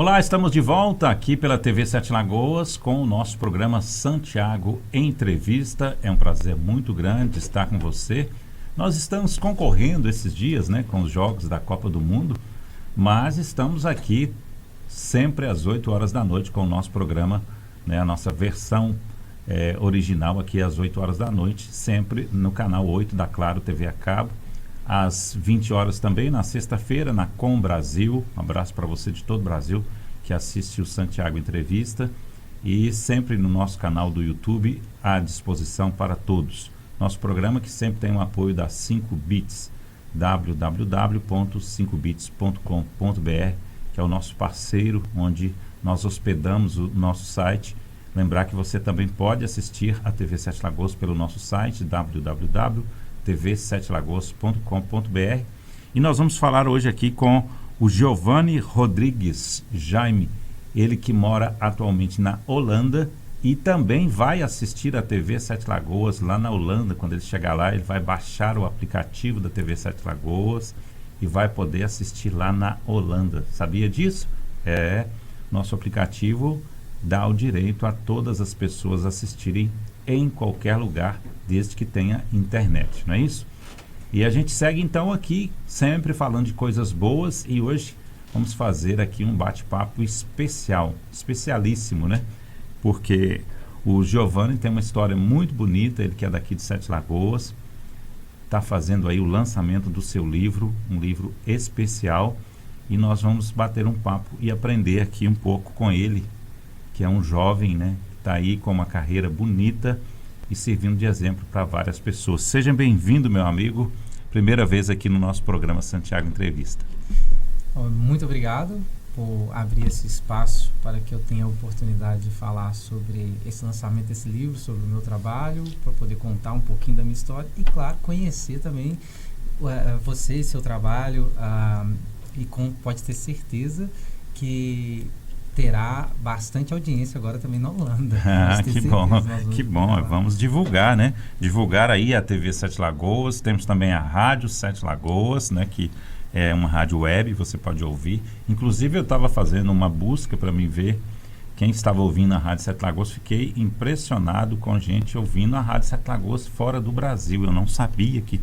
Olá, estamos de volta aqui pela TV Sete Lagoas com o nosso programa Santiago Entrevista. É um prazer muito grande estar com você. Nós estamos concorrendo esses dias, né, com os jogos da Copa do Mundo, mas estamos aqui sempre às 8 horas da noite com o nosso programa, né, a nossa versão original aqui às 8 horas da noite, sempre no canal 8 da Claro TV a Cabo. Às 20 horas também, na sexta-feira, na Com Brasil. Um abraço para você de todo o Brasil que assiste o Santiago Entrevista. E sempre no nosso canal do YouTube, à disposição para todos. Nosso programa que sempre tem o apoio da 5bits, www.5bits.com.br, que é o nosso parceiro, onde nós hospedamos o nosso site. Lembrar que você também pode assistir a TV Sete Lagoas pelo nosso site, www.tv7lagoas.com.br. E nós vamos falar hoje aqui com o Giovanni Rodrigues Jaime, ele que mora atualmente na Holanda e também vai assistir a TV Sete Lagoas lá na Holanda. Quando ele chegar lá, ele vai baixar o aplicativo da TV Sete Lagoas e vai poder assistir lá na Holanda. Sabia disso? Nosso aplicativo dá o direito a todas as pessoas assistirem em qualquer lugar, desde que tenha internet, não é isso? E a gente segue então aqui, sempre falando de coisas boas, e hoje vamos fazer aqui um bate-papo especialíssimo, né? Porque o Giovanni tem uma história muito bonita, ele que é daqui de Sete Lagoas, está fazendo aí o lançamento do seu livro, um livro especial, e nós vamos bater um papo e aprender aqui um pouco com ele, que é um jovem, né? Que está aí com uma carreira bonita e servindo de exemplo para várias pessoas. Seja bem-vindo, meu amigo. Primeira vez aqui no nosso programa Santiago Entrevista. Muito obrigado por abrir esse espaço para que eu tenha a oportunidade de falar sobre esse lançamento desse livro, sobre o meu trabalho, para poder contar um pouquinho da minha história e, claro, conhecer também você e seu trabalho, pode ter certeza que terá bastante audiência agora também na Holanda. Que bom. Vamos divulgar, né? Divulgar aí a TV Sete Lagoas. Temos também a Rádio Sete Lagoas, né? Que é uma rádio web, você pode ouvir. Inclusive eu estava fazendo uma busca para me ver quem estava ouvindo a Rádio Sete Lagoas. Fiquei impressionado com gente ouvindo a Rádio Sete Lagoas fora do Brasil. Eu não sabia que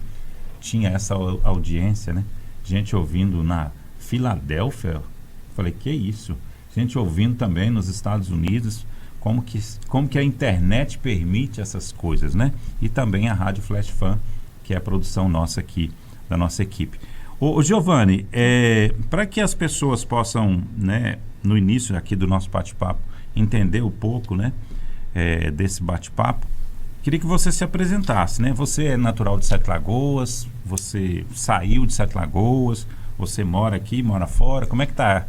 tinha essa audiência, né? Gente ouvindo na Filadélfia. Falei, que isso? Gente ouvindo também nos Estados Unidos, como que a internet permite essas coisas, né? E também a Rádio Flash Fan, que é a produção nossa aqui, da nossa equipe. Ô Giovanni, para que as pessoas possam, né, no início aqui do nosso bate-papo, entender um pouco, né, desse bate-papo, queria que você se apresentasse, né? Você é natural de Sete Lagoas, você saiu de Sete Lagoas, você mora aqui, mora fora, como é que está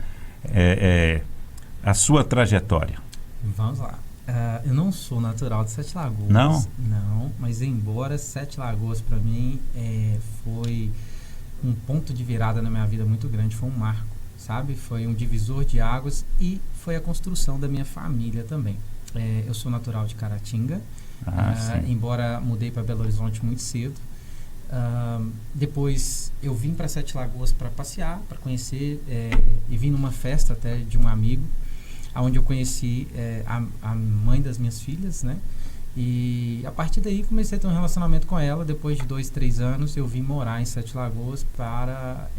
a sua trajetória? Vamos lá. Eu não sou natural de Sete Lagoas. Não? Não, mas embora Sete Lagoas para mim foi um ponto de virada na minha vida muito grande, foi um marco, sabe? Foi um divisor de águas e foi a construção da minha família também. Eu sou natural de Caratinga, embora mudei para Belo Horizonte muito cedo. Depois eu vim para Sete Lagoas para passear, para conhecer, e vim numa festa até de um amigo, onde eu conheci a mãe das minhas filhas, né? E a partir daí comecei a ter um relacionamento com ela. Depois de 2, 3 anos eu vim morar em Sete Lagoas para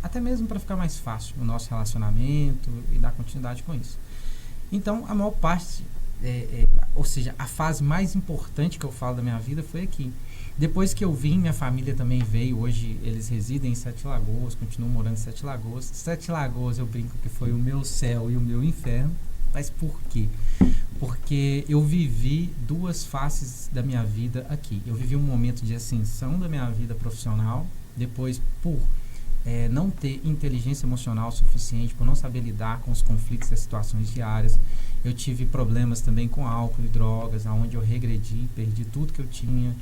até mesmo para ficar mais fácil o nosso relacionamento e dar continuidade com isso. Então a maior parte, ou seja, a fase mais importante que eu falo da minha vida foi aqui. Depois que eu vim, minha família também veio. Hoje eles residem em Sete Lagoas, continuam morando em Sete Lagoas. Sete Lagoas eu brinco que foi o meu céu e o meu inferno. Mas por quê? Porque eu vivi 2 faces da minha vida aqui. Eu vivi um momento de ascensão da minha vida profissional. Depois, por não ter inteligência emocional suficiente, por não saber lidar com os conflitos e as situações diárias, eu tive problemas também com álcool e drogas, onde eu regredi, perdi tudo que eu tinha.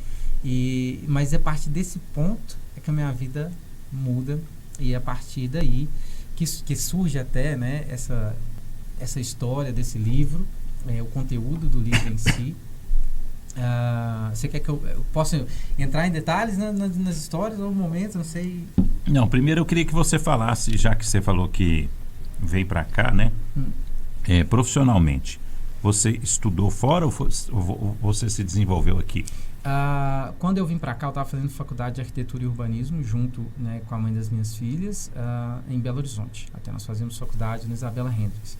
Mas a partir desse ponto é que a minha vida muda, e a partir daí que surge até, né, essa história desse livro, o conteúdo do livro em si. Você quer que eu possa entrar em detalhes, né, nas histórias ou momentos, não sei? Não, primeiro eu queria que você falasse, já que você falou que veio para cá, né? Profissionalmente, você estudou fora ou você se desenvolveu aqui? Quando eu vim para cá, eu estava fazendo faculdade de arquitetura e urbanismo junto, né, com a mãe das minhas filhas, em Belo Horizonte. Até nós fazíamos faculdade na Isabela Hendricks.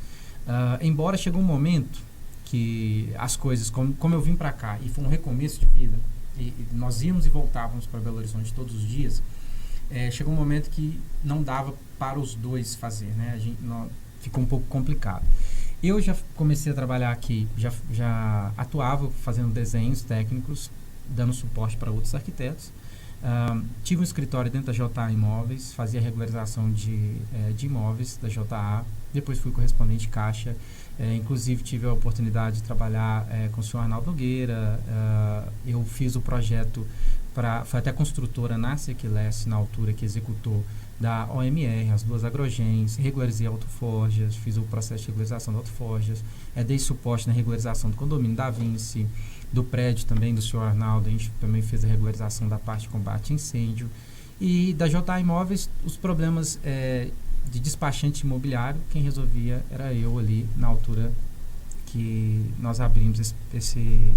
Embora chegou um momento que as coisas, como eu vim para cá e foi um recomeço de vida, e nós íamos e voltávamos para Belo Horizonte todos os dias, chegou um momento que não dava para os dois fazer, né? Ficou um pouco complicado. Eu já comecei a trabalhar aqui, já atuava fazendo desenhos técnicos, dando suporte para outros arquitetos. Tive um escritório dentro da JA Imóveis, fazia regularização de imóveis da JA, depois fui correspondente Caixa, inclusive tive a oportunidade de trabalhar com o senhor Arnaldo Nogueira. Eu fiz o projeto, foi até a construtora Nasce Aquiles, na altura, que executou da OMR, as duas agrogens, regularizei autoforjas, fiz o processo de regularização de autoforjas, dei suporte na regularização do condomínio da Vinci, do prédio também do senhor Arnaldo, a gente também fez a regularização da parte de combate a incêndio, e da JA Imóveis, os problemas de despachante imobiliário, quem resolvia era eu ali, na altura que nós abrimos esse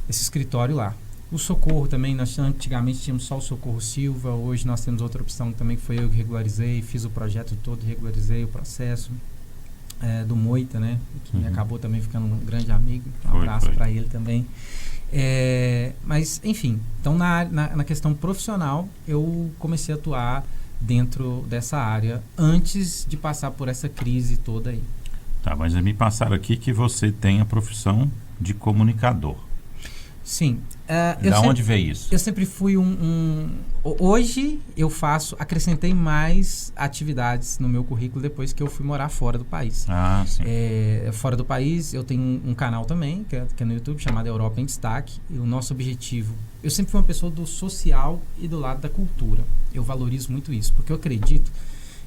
escritório lá. O Socorro também, nós antigamente tínhamos só o Socorro Silva, hoje nós temos outra opção também, que foi eu que regularizei, fiz o projeto todo, regularizei o processo do Moita, né, que acabou também ficando um grande amigo, um abraço para ele também. Mas, enfim, então na questão profissional, eu comecei a atuar dentro dessa área, antes de passar por essa crise toda aí. Tá, mas me passaram aqui que você tem a profissão de comunicador. Sim. Da onde veio isso? Eu sempre fui hoje eu acrescentei mais atividades no meu currículo depois que eu fui morar fora do país. Sim. Fora do país, eu tenho um canal também, que é no YouTube, chamado Europa em Destaque. E o nosso objetivo... Eu sempre fui uma pessoa do social e do lado da cultura. Eu valorizo muito isso, porque eu acredito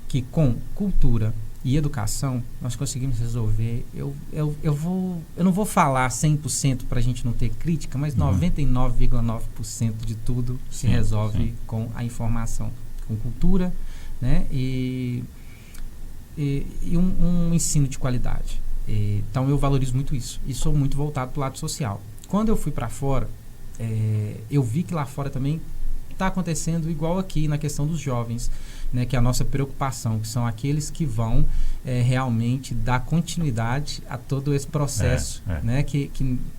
que com cultura e educação, nós conseguimos resolver. Eu não vou falar 100% para a gente não ter crítica, mas 99,9% de tudo se resolve com a informação, com cultura, né? E um ensino de qualidade. Então eu valorizo muito isso e sou muito voltado para o lado social. Quando eu fui para fora, eu vi que lá fora também está acontecendo igual aqui na questão dos jovens, né, que é a nossa preocupação, que são aqueles que vão realmente dar continuidade a todo esse processo, né, que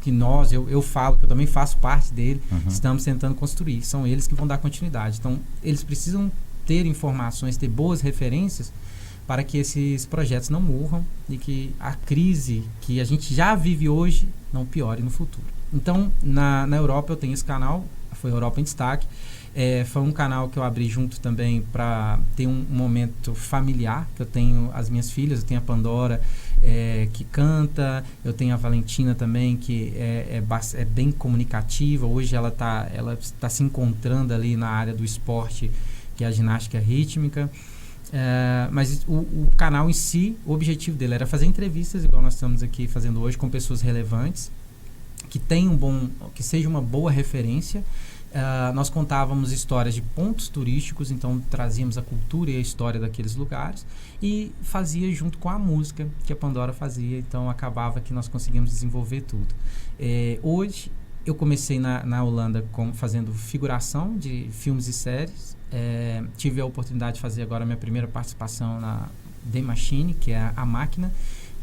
nós, eu falo, que eu também faço parte dele, estamos tentando construir. São eles que vão dar continuidade. Então, eles precisam ter informações, ter boas referências para que esses projetos não morram e que a crise que a gente já vive hoje não piore no futuro. Então, na Europa eu tenho esse canal, foi Europa em Destaque. Foi um canal que eu abri junto também para ter um momento familiar, que eu tenho as minhas filhas, eu tenho a Pandora que canta, eu tenho a Valentina também, que é bem comunicativa. Hoje ela tá se encontrando ali na área do esporte, que é a ginástica rítmica. Mas o canal em si, o objetivo dele era fazer entrevistas, igual nós estamos aqui fazendo hoje, com pessoas relevantes, que seja uma boa referência. Nós contávamos histórias de pontos turísticos, então trazíamos a cultura e a história daqueles lugares e fazia junto com a música que a Pandora fazia, então acabava que nós conseguimos desenvolver tudo. Hoje eu comecei na Holanda fazendo figuração de filmes e séries. Tive a oportunidade de fazer agora a minha primeira participação na The Machine, que é a Máquina,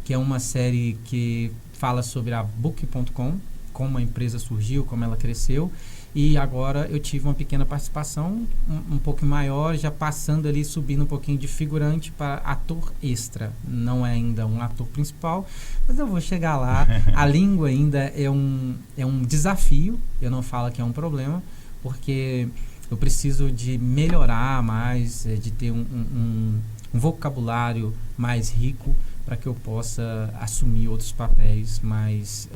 que é uma série que fala sobre a Book.com, como a empresa surgiu, como ela cresceu. E agora eu tive uma pequena participação, um pouco maior, já passando ali, subindo um pouquinho de figurante para ator extra. Não é ainda um ator principal, mas eu vou chegar lá. A língua ainda é um desafio, eu não falo que é um problema, porque eu preciso de melhorar mais, de ter um vocabulário mais rico para que eu possa assumir outros papéis mais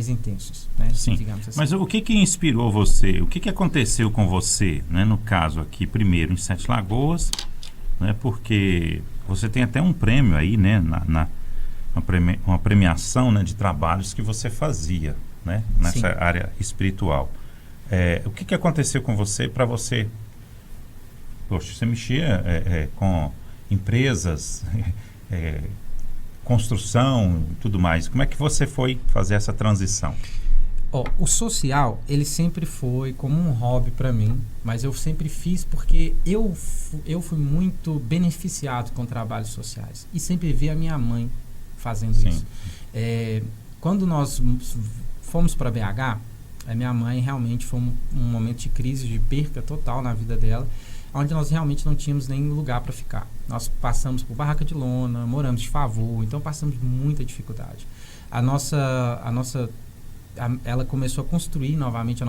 intensos, né? Sim. Digamos assim. Mas o que inspirou você? O que aconteceu com você, né? No caso aqui, primeiro em Sete Lagoas, né? Porque você tem até um prêmio aí, né? Uma premiação, né? De trabalhos que você fazia, né? Nessa Sim. área espiritual. O que aconteceu com você para você? Poxa, você mexia empresas, construção e tudo mais. Como é que você foi fazer essa transição? O social, ele sempre foi como um hobby para mim, mas eu sempre fiz porque eu fui muito beneficiado com trabalhos sociais e sempre vi a minha mãe fazendo Sim. isso. Quando nós fomos para BH, a minha mãe realmente foi um momento de crise, de perca total na vida dela, onde nós realmente não tínhamos nem lugar para ficar. Nós passamos por barraca de lona, moramos de favor, então passamos muita dificuldade. Ela começou a construir novamente a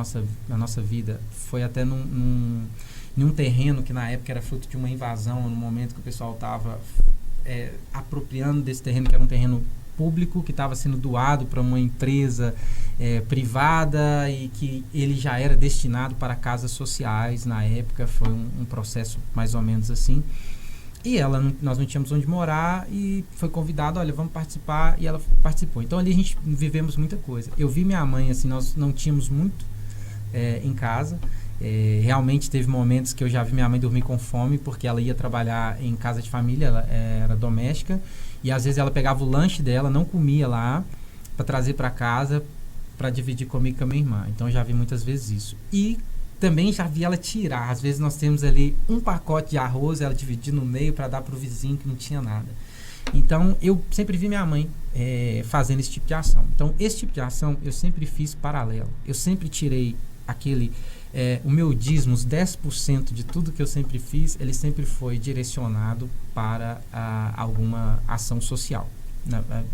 nossa vida. Foi até num terreno que na época era fruto de uma invasão, no momento que o pessoal estava apropriando desse terreno, que era um terreno público, que estava sendo doado para uma empresa privada e que ele já era destinado para casas sociais. Na época foi um processo mais ou menos assim. E nós não tínhamos onde morar e foi convidada, olha, vamos participar, e ela participou. Então ali a gente vivemos muita coisa. Eu vi minha mãe, assim, nós não tínhamos muito em casa. Realmente teve momentos que eu já vi minha mãe dormir com fome, porque ela ia trabalhar em casa de família, ela era doméstica, e às vezes ela pegava o lanche dela, não comia lá, para trazer para casa, para dividir comigo e com a minha irmã. Então eu já vi muitas vezes isso. E também já vi ela tirar. Às vezes nós temos ali um pacote de arroz, ela dividir no meio para dar para o vizinho que não tinha nada. Então eu sempre vi minha mãe fazendo esse tipo de ação. Então esse tipo de ação eu sempre fiz paralelo. Eu sempre tirei o meu dízimo, os 10% de tudo que eu sempre fiz, ele sempre foi direcionado para alguma ação social.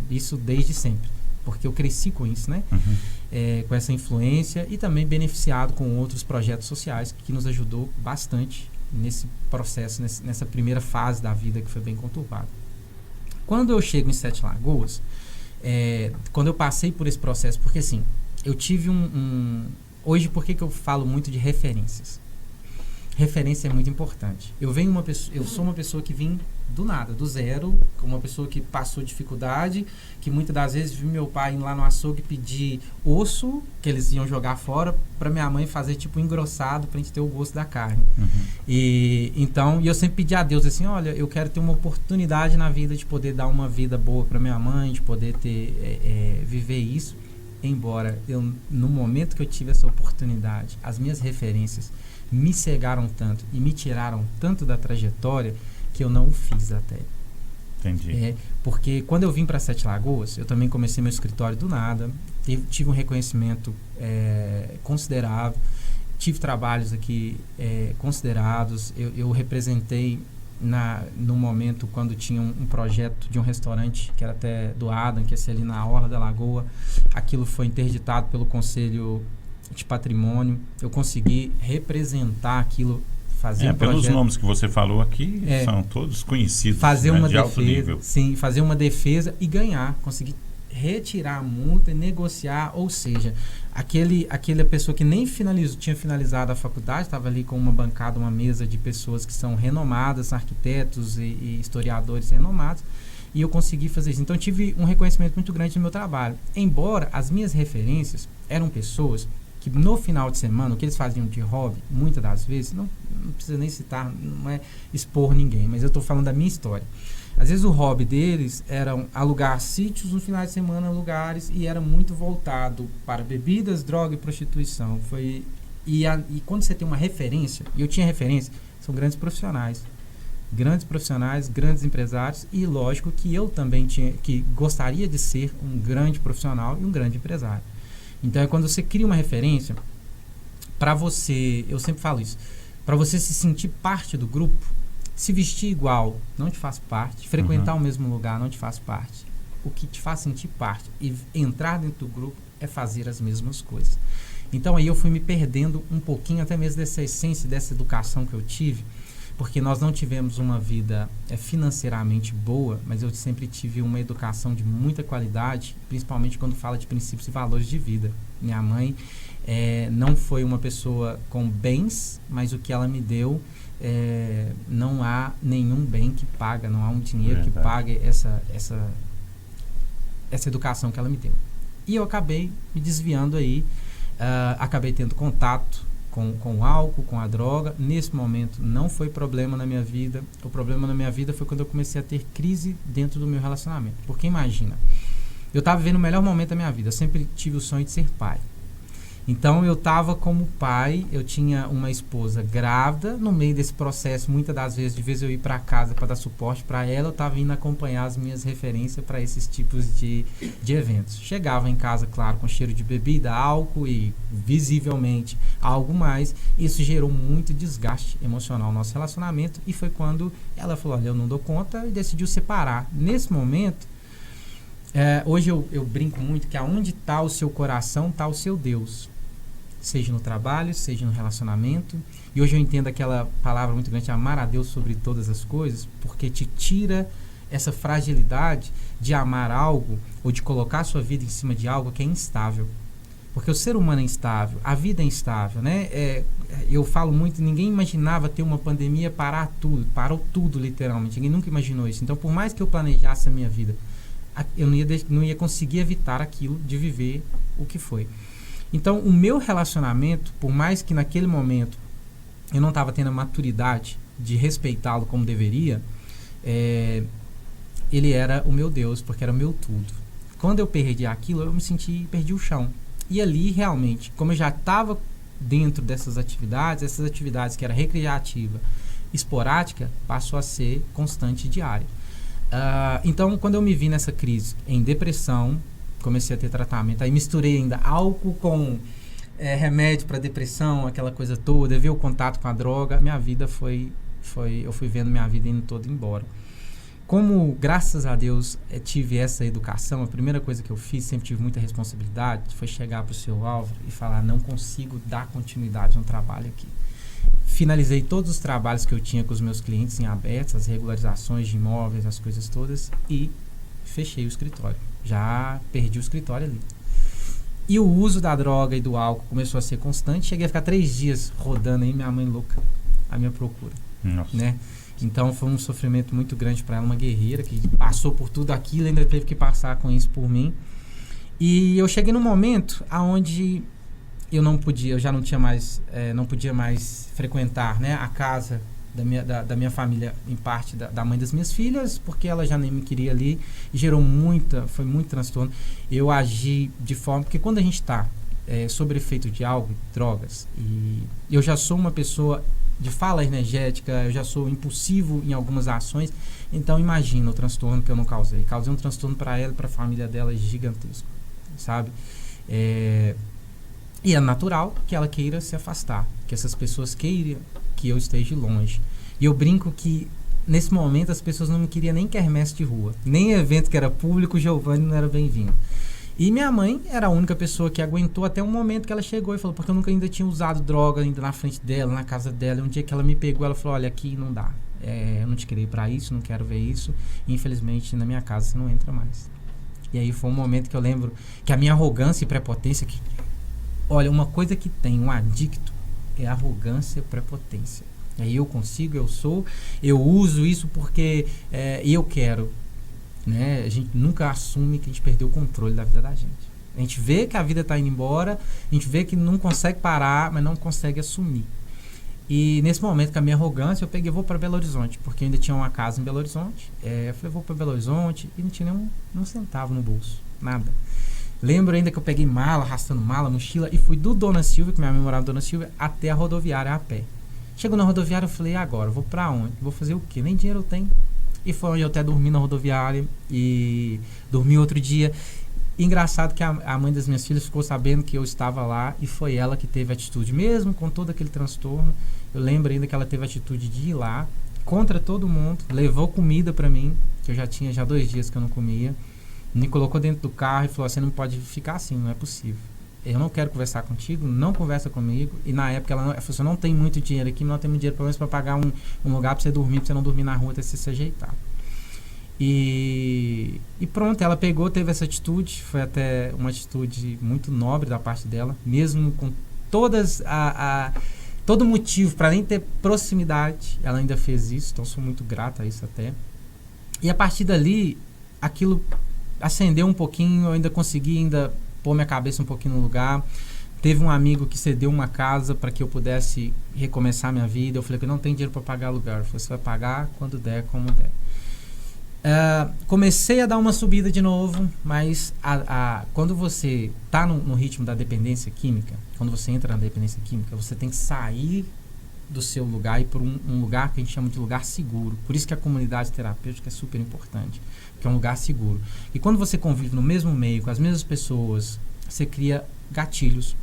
Isso desde sempre, porque eu cresci com isso, né? Uhum. Com essa influência e também beneficiado com outros projetos sociais que nos ajudou bastante nesse processo, nessa primeira fase da vida que foi bem conturbada. Quando eu chego em Sete Lagoas, quando eu passei por esse processo, porque assim, eu tive hoje, por que eu falo muito de referências? Referência é muito importante. Eu sou uma pessoa que vim do nada, do zero, uma pessoa que passou dificuldade, que muitas das vezes vi meu pai indo lá no açougue pedir osso, que eles iam jogar fora, para minha mãe fazer tipo engrossado, pra gente ter o gosto da carne. Uhum. E eu sempre pedi a Deus assim, olha, eu quero ter uma oportunidade na vida de poder dar uma vida boa para minha mãe, de poder viver isso. Embora no momento que eu tive essa oportunidade, as minhas referências me cegaram tanto e me tiraram tanto da trajetória que eu não o fiz até. Entendi. Porque quando eu vim para Sete Lagoas, eu também comecei meu escritório do nada, tive um reconhecimento considerável, tive trabalhos aqui considerados, eu representei no momento quando tinha um projeto de um restaurante que era até do Adam, que ia ser ali na Orla da Lagoa. Aquilo foi interditado pelo Conselho de Patrimônio. Eu consegui representar aquilo, fazer um pelos projeto, nomes que você falou aqui, são todos conhecidos, fazer né, uma de alto defesa, nível. sim, fazer uma defesa e ganhar, conseguir retirar a multa e negociar, ou seja, aquela pessoa que nem tinha finalizado a faculdade, estava ali com uma bancada, uma mesa de pessoas que são renomadas, arquitetos e historiadores renomados, e eu consegui fazer isso. Então eu tive um reconhecimento muito grande no meu trabalho, embora as minhas referências eram pessoas que no final de semana, o que eles faziam de hobby, muitas das vezes, não precisa nem citar, não é expor ninguém, mas eu estou falando da minha história. Às vezes o hobby deles era alugar sítios no final de semana, lugares, e era muito voltado para bebidas, droga e prostituição. E quando você tem uma referência, e eu tinha referência, são grandes profissionais, grandes empresários, e lógico que eu também gostaria de ser um grande profissional e um grande empresário. Então é quando você cria uma referência, para você, eu sempre falo isso, para você se sentir parte do grupo, se vestir igual não te faz parte, frequentar o mesmo lugar não te faz parte. O que te faz sentir parte e entrar dentro do grupo é fazer as mesmas coisas. Então aí eu fui me perdendo um pouquinho até mesmo dessa essência, dessa educação que eu tive, porque nós não tivemos uma vida financeiramente boa, mas eu sempre tive uma educação de muita qualidade, principalmente quando fala de princípios e valores de vida. Minha mãe não foi uma pessoa com bens, mas o que ela me deu, não há nenhum bem que paga, não há um dinheiro que pague essa educação que ela me deu. E eu acabei me desviando aí, acabei tendo contato com o álcool, com a droga. Nesse momento não foi problema na minha vida. O problema na minha vida foi quando eu comecei a ter crise dentro do meu relacionamento. Porque imagina, eu estava vivendo o melhor momento da minha vida. Eu sempre tive o sonho de ser pai. Então eu estava como pai, eu tinha uma esposa grávida. No meio desse processo, muitas das vezes, de vez eu ir para casa para dar suporte para ela, eu estava indo acompanhar as minhas referências para esses tipos de eventos. Chegava em casa, claro, com cheiro de bebida, álcool e visivelmente algo mais. Isso gerou muito desgaste emocional no nosso relacionamento, e foi quando ela falou: olha, eu não dou conta, e decidiu separar. Nesse momento, hoje eu brinco muito que aonde está o seu coração, está o seu Deus. Seja no trabalho, seja no relacionamento. E hoje eu entendo aquela palavra muito grande, amar a Deus sobre todas as coisas, porque te tira essa fragilidade de amar algo ou de colocar a sua vida em cima de algo que é instável. Porque o ser humano é instável, a vida é instável, né? Eu falo muito, ninguém imaginava ter uma pandemia, parar tudo, parou tudo literalmente, ninguém nunca imaginou isso. Então, por mais que eu planejasse a minha vida, eu não ia conseguir evitar aquilo de viver o que foi. Então, o meu relacionamento, por mais que naquele momento eu não estava tendo a maturidade de respeitá-lo como deveria, ele era o meu Deus, porque era o meu tudo. Quando eu perdi aquilo, eu perdi o chão. E ali, realmente, como eu já estava dentro dessas atividades, essas atividades que era recreativa, esporádica, passou a ser constante e diária. Então, quando eu me vi nessa crise, em depressão, comecei a ter tratamento, aí misturei ainda álcool com remédio para depressão, aquela coisa toda, vi o contato com a droga, minha vida eu fui vendo minha vida indo toda embora. Como, graças a Deus, tive essa educação, a primeira coisa que eu fiz, sempre tive muita responsabilidade, foi chegar para o seu Álvaro e falar: não consigo dar continuidade no trabalho aqui. Finalizei todos os trabalhos que eu tinha com os meus clientes em aberto, as regularizações de imóveis, as coisas todas, e fechei o escritório. Já perdi o escritório ali. E o uso da droga e do álcool começou a ser constante. Cheguei a ficar 3 dias rodando aí, minha mãe louca, à minha procura. Nossa. Né? Então foi um sofrimento muito grande para ela, uma guerreira que passou por tudo aquilo, ainda teve que passar com isso por mim. E eu cheguei num momento onde eu já não tinha mais, não podia mais frequentar, né, a casa da minha família, em parte da mãe das minhas filhas, porque ela já nem me queria ali, e foi muito transtorno. Eu agi de forma, porque quando a gente está sob efeito de álcool, drogas, e eu já sou uma pessoa de fala energética, eu já sou impulsivo em algumas ações, então imagina o transtorno que eu não causei. Causei um transtorno para ela e para a família dela gigantesco, sabe? E é natural que ela queira se afastar, que essas pessoas queiram que eu esteja longe. E eu brinco que nesse momento as pessoas não me queriam nem quermesse de rua, nem evento que era público, o Giovanni não era bem-vindo. E minha mãe era a única pessoa que aguentou até um momento que ela chegou e falou, porque eu nunca ainda tinha usado droga ainda na frente dela, na casa dela. E um dia que ela me pegou, ela falou: olha, aqui não dá, eu não te criei pra isso, não quero ver isso, e infelizmente na minha casa você não entra mais. E aí foi um momento que eu lembro que a minha arrogância e prepotência, olha, uma coisa que tem um adicto é arrogância e prepotência. Aí eu consigo, eu sou, eu uso isso porque eu quero. Né? A gente nunca assume que a gente perdeu o controle da vida da gente. A gente vê que a vida está indo embora, a gente vê que não consegue parar, mas não consegue assumir. E nesse momento, com a minha arrogância, eu peguei e vou para Belo Horizonte, porque eu ainda tinha uma casa em Belo Horizonte. Eu falei, vou para Belo Horizonte, e não tinha nem um centavo no bolso, nada. Lembro ainda que eu peguei mala, arrastando mala, mochila, e fui do Dona Silvia, que minha mãe morava no Dona Silvia, até a rodoviária a pé. Chegou na rodoviária, eu falei, e agora? Vou para onde? Vou fazer o quê? Nem dinheiro eu tenho. E foi onde eu até dormi na rodoviária e dormi outro dia. Engraçado que a mãe das minhas filhas ficou sabendo que eu estava lá e foi ela que teve a atitude, mesmo com todo aquele transtorno. Eu lembro ainda que ela teve a atitude de ir lá, contra todo mundo, levou comida para mim, que eu já tinha 2 dias que eu não comia, me colocou dentro do carro e falou, você não pode ficar assim, não é possível. Eu não quero conversar contigo, não conversa comigo. E na época ela falou, você não tem muito dinheiro aqui, não tem muito dinheiro pelo menos para pagar um lugar para você dormir, para você não dormir na rua até você se ajeitar. E pronto, ela pegou, teve essa atitude, foi até uma atitude muito nobre da parte dela, mesmo com todas todo motivo para nem ter proximidade, ela ainda fez isso, então sou muito grata a isso até. E a partir dali, aquilo acendeu um pouquinho, eu ainda consegui pôr minha cabeça um pouquinho no lugar, Teve um amigo que cedeu uma casa para que eu pudesse recomeçar minha vida. Eu falei que eu não tenho dinheiro para pagar aluguel. Ele falou, você vai pagar quando der, como der. Comecei a dar uma subida de novo, mas quando você está no ritmo da dependência química, quando você entra na dependência química, você tem que sair do seu lugar e ir para um lugar que a gente chama de lugar seguro. Por isso que a comunidade terapêutica é super importante, porque é um lugar seguro. E quando você convive no mesmo meio, com as mesmas pessoas, você cria gatilhos,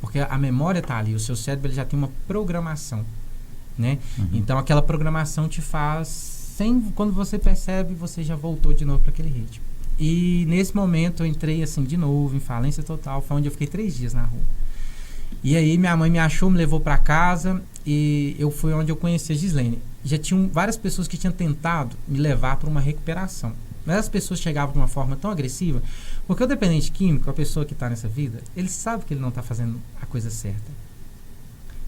porque a memória está ali, o seu cérebro ele já tem uma programação, né? Então aquela programação te faz, quando você percebe, você já voltou de novo para aquele ritmo. E nesse momento eu entrei assim de novo em falência total, foi onde eu fiquei 3 dias na rua. E aí minha mãe me achou, me levou para casa e eu fui onde eu conheci a Gislene. Já tinham várias pessoas que tinham tentado me levar para uma recuperação, mas as pessoas chegavam de uma forma tão agressiva, porque o dependente químico, a pessoa que está nessa vida, ele sabe que ele não está fazendo a coisa certa.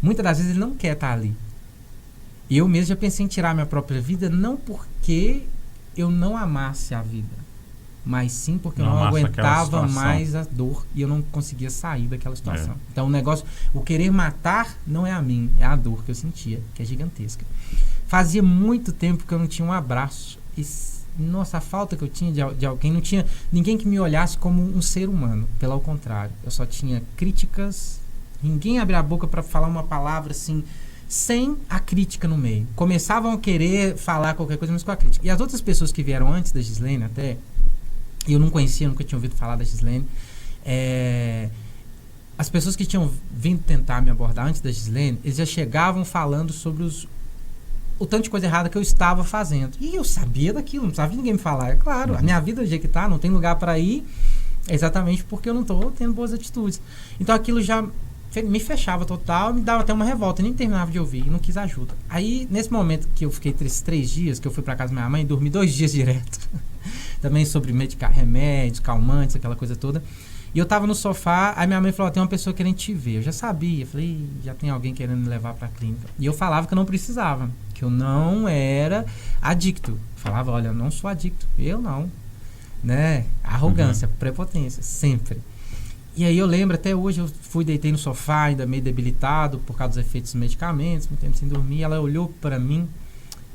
Muitas das vezes ele não quer estar ali. E eu mesmo já pensei em tirar minha própria vida, não porque eu não amasse a vida, mas sim porque eu não aguentava mais a dor e eu não conseguia sair daquela situação. Então o querer matar não é a mim, é a dor que eu sentia, que é gigantesca. Fazia muito tempo que eu não tinha um abraço. E, nossa, a falta que eu tinha de alguém, não tinha ninguém que me olhasse como um ser humano, pelo contrário. Eu só tinha críticas, ninguém abria a boca para falar uma palavra assim, sem a crítica no meio. Começavam a querer falar qualquer coisa, mas com a crítica. E as outras pessoas que vieram antes da Gislene até, eu não conhecia, nunca tinha ouvido falar da Gislene, as pessoas que tinham vindo tentar me abordar antes da Gislene, eles já chegavam falando sobre o tanto de coisa errada que eu estava fazendo. E eu sabia daquilo, não precisava de ninguém me falar. É claro, a minha vida do jeito que tá, não tem lugar para ir, exatamente porque eu não estou tendo boas atitudes. Então aquilo já me fechava total, me dava até uma revolta, eu nem terminava de ouvir, não quis ajuda. Aí, nesse momento que eu fiquei 3 dias, que eu fui para casa da minha mãe, dormi 2 dias direto. Também sobre remédios, calmantes, aquela coisa toda. E eu tava no sofá, aí minha mãe falou, tem uma pessoa querendo te ver. Eu já sabia, falei, já tem alguém querendo me levar pra clínica. E eu falava que eu não precisava, que eu não era adicto. Eu falava, olha, eu não sou adicto, eu não. Né? Arrogância, prepotência, sempre. E aí eu lembro, até hoje, eu deitei no sofá, ainda meio debilitado, por causa dos efeitos dos medicamentos, muito tempo sem dormir. Ela olhou pra mim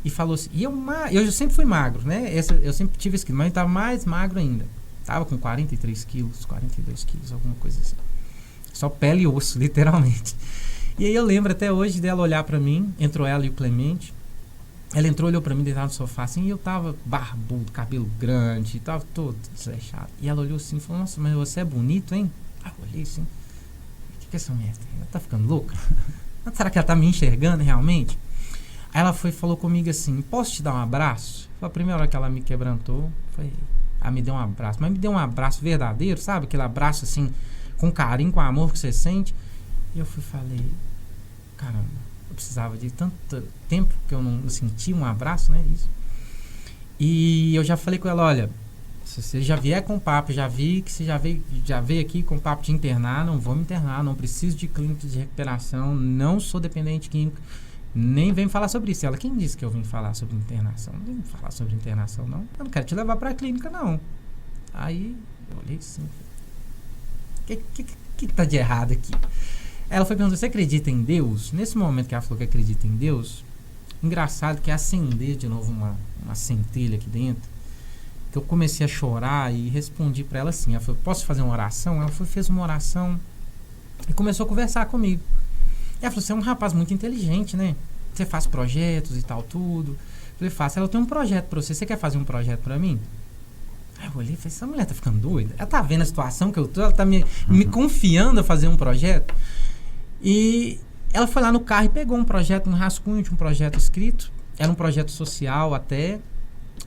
e falou assim, e eu sempre fui magro, né? Eu sempre tive esse quilo, mas eu estava mais magro ainda. Tava com 43 quilos, 42 quilos, alguma coisa assim. Só pele e osso, literalmente. E aí eu lembro até hoje dela olhar pra mim, entrou ela e o Clemente. Ela entrou, olhou pra mim, deitado no sofá assim, e eu tava barbudo, cabelo grande, tava todo desleixado. E ela olhou assim e falou, nossa, mas você é bonito, hein? Ah, eu olhei assim, o que essa mulher tem? Ela tá ficando louca? Será que ela tá me enxergando realmente? Aí ela falou comigo assim, posso te dar um abraço? Foi a primeira hora que ela me quebrantou, me deu um abraço, mas me deu um abraço verdadeiro, sabe? Aquele abraço assim, com carinho, com amor que você sente. E eu falei, caramba, eu precisava de tanto tempo que eu não sentia um abraço, né? Isso. E eu já falei com ela, olha, se você já vier com papo, já vi que você já veio aqui com papo de internar, não vou me internar, não preciso de clínica de recuperação, não sou dependente químico, nem vem falar sobre isso. Ela, quem disse que eu vim falar sobre internação? Não vim falar sobre internação, não. Eu não quero te levar pra clínica, não. Aí, eu olhei assim, o que tá de errado aqui? Ela foi perguntando, você acredita em Deus? Nesse momento que ela falou que acredita em Deus, engraçado que acender de novo uma centelha aqui dentro, que eu comecei a chorar e respondi pra ela assim, ela falou, posso fazer uma oração? Ela fez uma oração e começou a conversar comigo. E ela falou, você é um rapaz muito inteligente, né? Você faz projetos e tal, tudo. Eu falei, faço. Ela, tem um projeto pra você quer fazer um projeto pra mim? Aí eu olhei e falei, essa mulher tá ficando doida? Ela tá vendo a situação que eu tô, ela tá me confiando a fazer um projeto. E ela foi lá no carro e pegou um projeto, um rascunho de um projeto escrito. Era um projeto social até.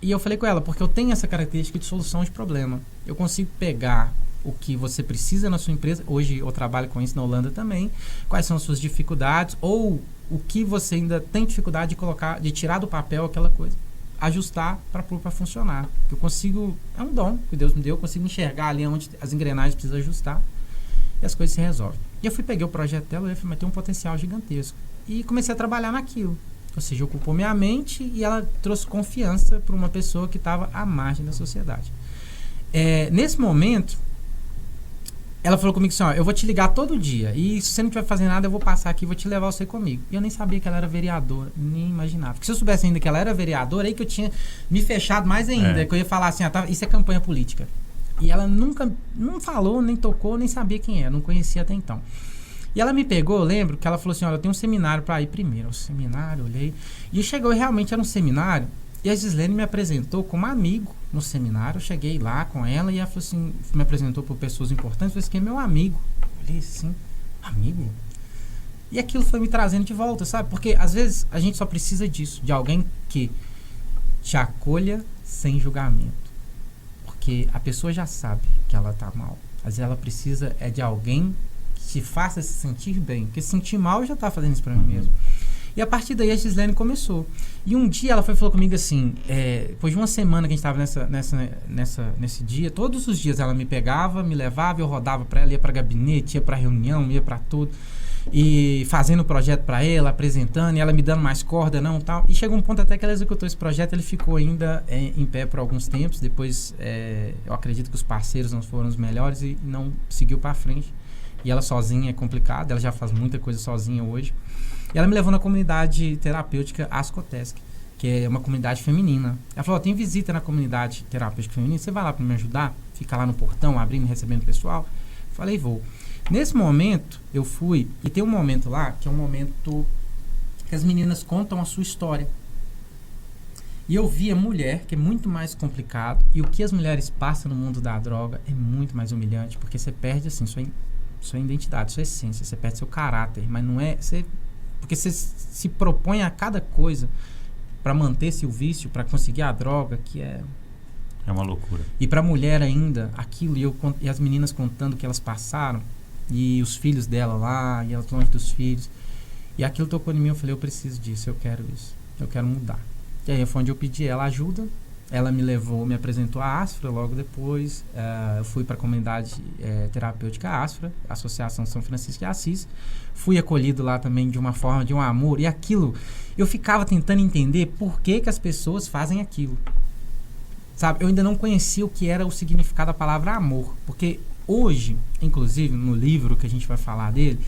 E eu falei com ela, porque eu tenho essa característica de solução de problema. Eu consigo pegar o que você precisa na sua empresa. Hoje eu trabalho com isso na Holanda também. Quais são as suas dificuldades ou o que você ainda tem dificuldade de colocar, de tirar do papel aquela coisa, ajustar para funcionar. Eu consigo, é um dom que Deus me deu, eu consigo enxergar ali onde as engrenagens precisam ajustar e as coisas se resolvem. E eu peguei o projeto dela e falei, mas tem um potencial gigantesco. E comecei a trabalhar naquilo. Ou seja, ocupou minha mente e ela trouxe confiança para uma pessoa que estava à margem da sociedade. Nesse momento, ela falou comigo assim, ó, eu vou te ligar todo dia. E se você não estiver fazendo nada, eu vou passar aqui e vou te levar você comigo. E eu nem sabia que ela era vereadora, nem imaginava. Porque se eu soubesse ainda que ela era vereadora, aí que eu tinha me fechado mais ainda. Que eu ia falar assim, isso é campanha política. E ela nunca, não falou, nem tocou, nem sabia quem era, não conhecia até então. E ela me pegou, eu lembro, que ela falou assim, olha, eu tenho um seminário para ir primeiro. O seminário, olhei. E chegou, realmente era um seminário. E a Gislene me apresentou como amigo no seminário. Eu cheguei lá com ela e ela falou assim, me apresentou por pessoas importantes. Eu falei assim, que é meu amigo. Eu falei assim, amigo? E aquilo foi me trazendo de volta, sabe? Porque às vezes a gente só precisa disso, de alguém que te acolha sem julgamento. Porque a pessoa já sabe que ela tá mal. Às vezes ela precisa de alguém que te faça se sentir bem. Porque se sentir mal, eu já tava fazendo isso pra mim mesmo. E a partir daí a Gislene começou. E um dia ela falou comigo assim, depois de uma semana que a gente estava nesse dia, todos os dias ela me pegava, me levava, eu rodava para ela, ia para gabinete, ia para reunião, ia para tudo. E fazendo o projeto para ela, apresentando, e ela me dando mais corda, não, tal. E chegou um ponto até que ela executou esse projeto, ele ficou ainda em pé por alguns tempos. Depois, eu acredito que os parceiros não foram os melhores e não seguiu para frente. E ela sozinha é complicado, ela já faz muita coisa sozinha hoje. E ela me levou na comunidade terapêutica Ascotesc, que é uma comunidade feminina. Ela falou, tem visita na comunidade terapêutica feminina, você vai lá para me ajudar? Fica lá no portão, abrindo e recebendo o pessoal? Falei, vou. Nesse momento, eu fui, e tem um momento lá, que é um momento que as meninas contam a sua história. E eu vi a mulher, que é muito mais complicado, e o que as mulheres passam no mundo da droga é muito mais humilhante, porque você perde, assim, sua identidade, sua essência, você perde seu caráter, mas não é... Porque você se propõe a cada coisa para manter-se o vício, para conseguir a droga, que é uma loucura. E para a mulher ainda, aquilo, e as meninas contando o que elas passaram, e os filhos dela lá, e elas longe dos filhos. E aquilo tocou em mim, eu falei, eu preciso disso, eu quero isso, eu quero mudar. E aí foi onde eu pedi ela ajuda. Ela me levou, me apresentou a Asfra logo depois. Eu fui para a comunidade terapêutica Asfra, Associação São Francisco de Assis. Fui acolhido lá também de uma forma, de um amor. E aquilo, eu ficava tentando entender por que as pessoas fazem aquilo. Sabe, eu ainda não conhecia o que era o significado da palavra amor. Porque hoje, inclusive, no livro que a gente vai falar dele,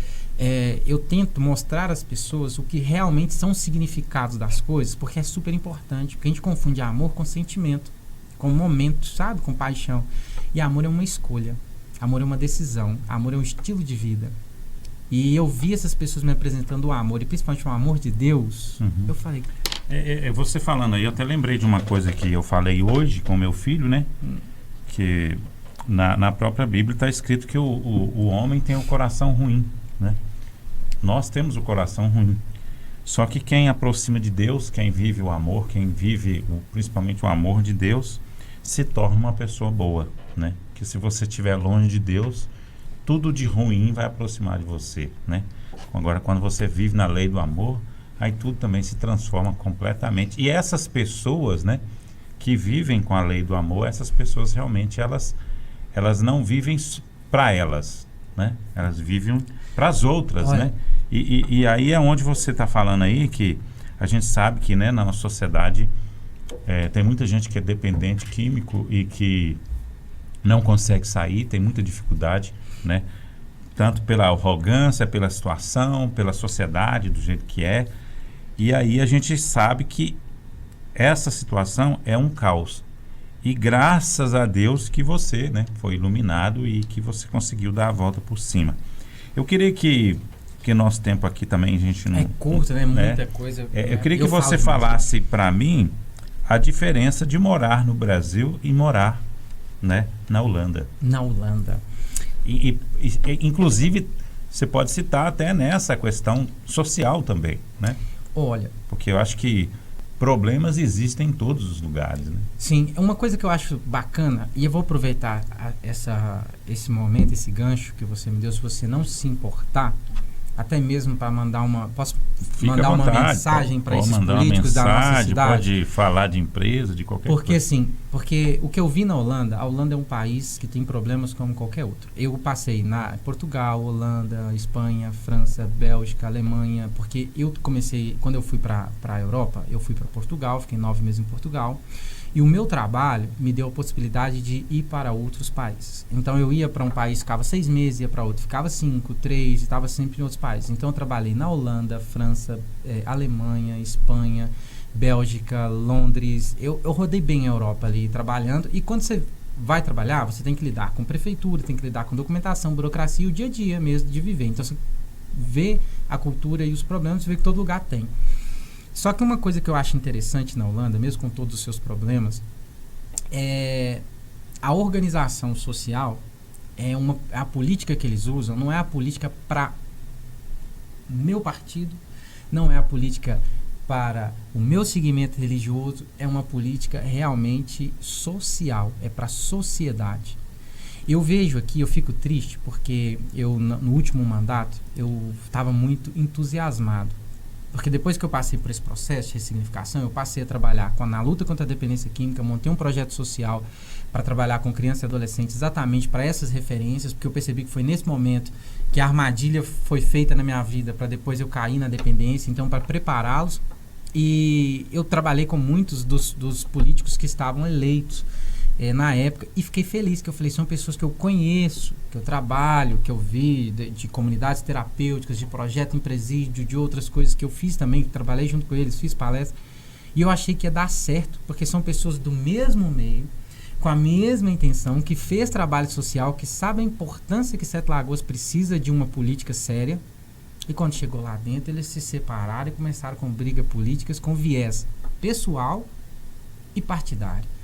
eu tento mostrar às pessoas o que realmente são os significados das coisas, porque é super importante, porque a gente confunde amor com sentimento, com momento, sabe, com paixão. E amor é uma escolha, amor é uma decisão, amor é um estilo de vida. E eu vi essas pessoas me apresentando o amor, e principalmente o amor de Deus. Eu falei... Você falando aí, eu até lembrei de uma coisa que eu falei hoje com meu filho, né? Que na própria Bíblia está escrito que o homem tem o coração ruim, né? Nós temos o coração ruim. Só que quem aproxima de Deus, quem vive o amor, quem vive principalmente o amor de Deus, se torna uma pessoa boa, né? Que se você estiver longe de Deus, tudo de ruim vai aproximar de você, né? Agora, quando você vive na lei do amor, aí tudo também se transforma completamente. E essas pessoas, né, que vivem com a lei do amor, essas pessoas realmente elas não vivem para elas, né? Elas vivem para as outras, né? E aí é onde você está falando aí que a gente sabe que, né, na nossa sociedade tem muita gente que é dependente químico e que não consegue sair, tem muita dificuldade, né? Tanto pela arrogância, pela situação, pela sociedade, do jeito que é. E aí a gente sabe que essa situação é um caos. E graças a Deus que você, né, foi iluminado e que você conseguiu dar a volta por cima. Eu queria que nosso tempo aqui também a gente não... É curto, né? Muita coisa. Eu queria que você falasse para mim a diferença de morar no Brasil e morar, né, na Holanda. Na Holanda. E inclusive, você pode citar até nessa questão social também, né? Olha... Porque eu acho que problemas existem em todos os lugares, né? Sim, uma coisa que eu acho bacana, e eu vou aproveitar esse momento, esse gancho que você me deu, se você não se importar, até mesmo para mandar uma... Posso Fica mandar à vontade, uma mensagem para esses mandar políticos uma da nossa mensagem, cidade? pode falar de empresa, de qualquer Porque coisa. assim, porque o que eu vi na Holanda, a Holanda é um país que tem problemas como qualquer outro. Eu passei na Portugal, Holanda, Espanha, França, Bélgica, Alemanha, porque eu comecei, quando eu fui para a Europa, eu fui para Portugal, fiquei 9 meses em Portugal, e o meu trabalho me deu a possibilidade de ir para outros países. Então eu ia para um país, ficava 6 meses, ia para outro, ficava 5, 3, e estava sempre em outros países. Então eu trabalhei na Holanda, França, Alemanha, Espanha, Bélgica, Londres. Eu rodei bem a Europa ali trabalhando. E quando você vai trabalhar, você tem que lidar com prefeitura, tem que lidar com documentação, burocracia e o dia a dia mesmo de viver. Então você vê a cultura e os problemas, você vê que todo lugar tem. Só que uma coisa que eu acho interessante na Holanda, mesmo com todos os seus problemas, é a organização social, a política que eles usam, não é a política para meu partido, não é a política para o meu segmento religioso, é uma política realmente social, é para a sociedade. Eu vejo aqui, eu fico triste, porque eu, no último mandato, eu estava muito entusiasmado. Porque depois que eu passei por esse processo de ressignificação, eu passei a trabalhar na luta contra a dependência química, montei um projeto social para trabalhar com crianças e adolescentes exatamente para essas referências, porque eu percebi que foi nesse momento que a armadilha foi feita na minha vida para depois eu cair na dependência, então para prepará-los. E eu trabalhei com muitos dos políticos que estavam eleitos na época e fiquei feliz, que eu falei, são pessoas que eu conheço, que eu trabalho, que eu vi de comunidades terapêuticas, de projeto em presídio, de outras coisas que eu fiz também, que trabalhei junto com eles, fiz palestras, e eu achei que ia dar certo, porque são pessoas do mesmo meio, com a mesma intenção, que fez trabalho social, que sabe a importância que Sete Lagoas precisa de uma política séria, e quando chegou lá dentro, eles se separaram e começaram com brigas políticas, com viés pessoal e partidário.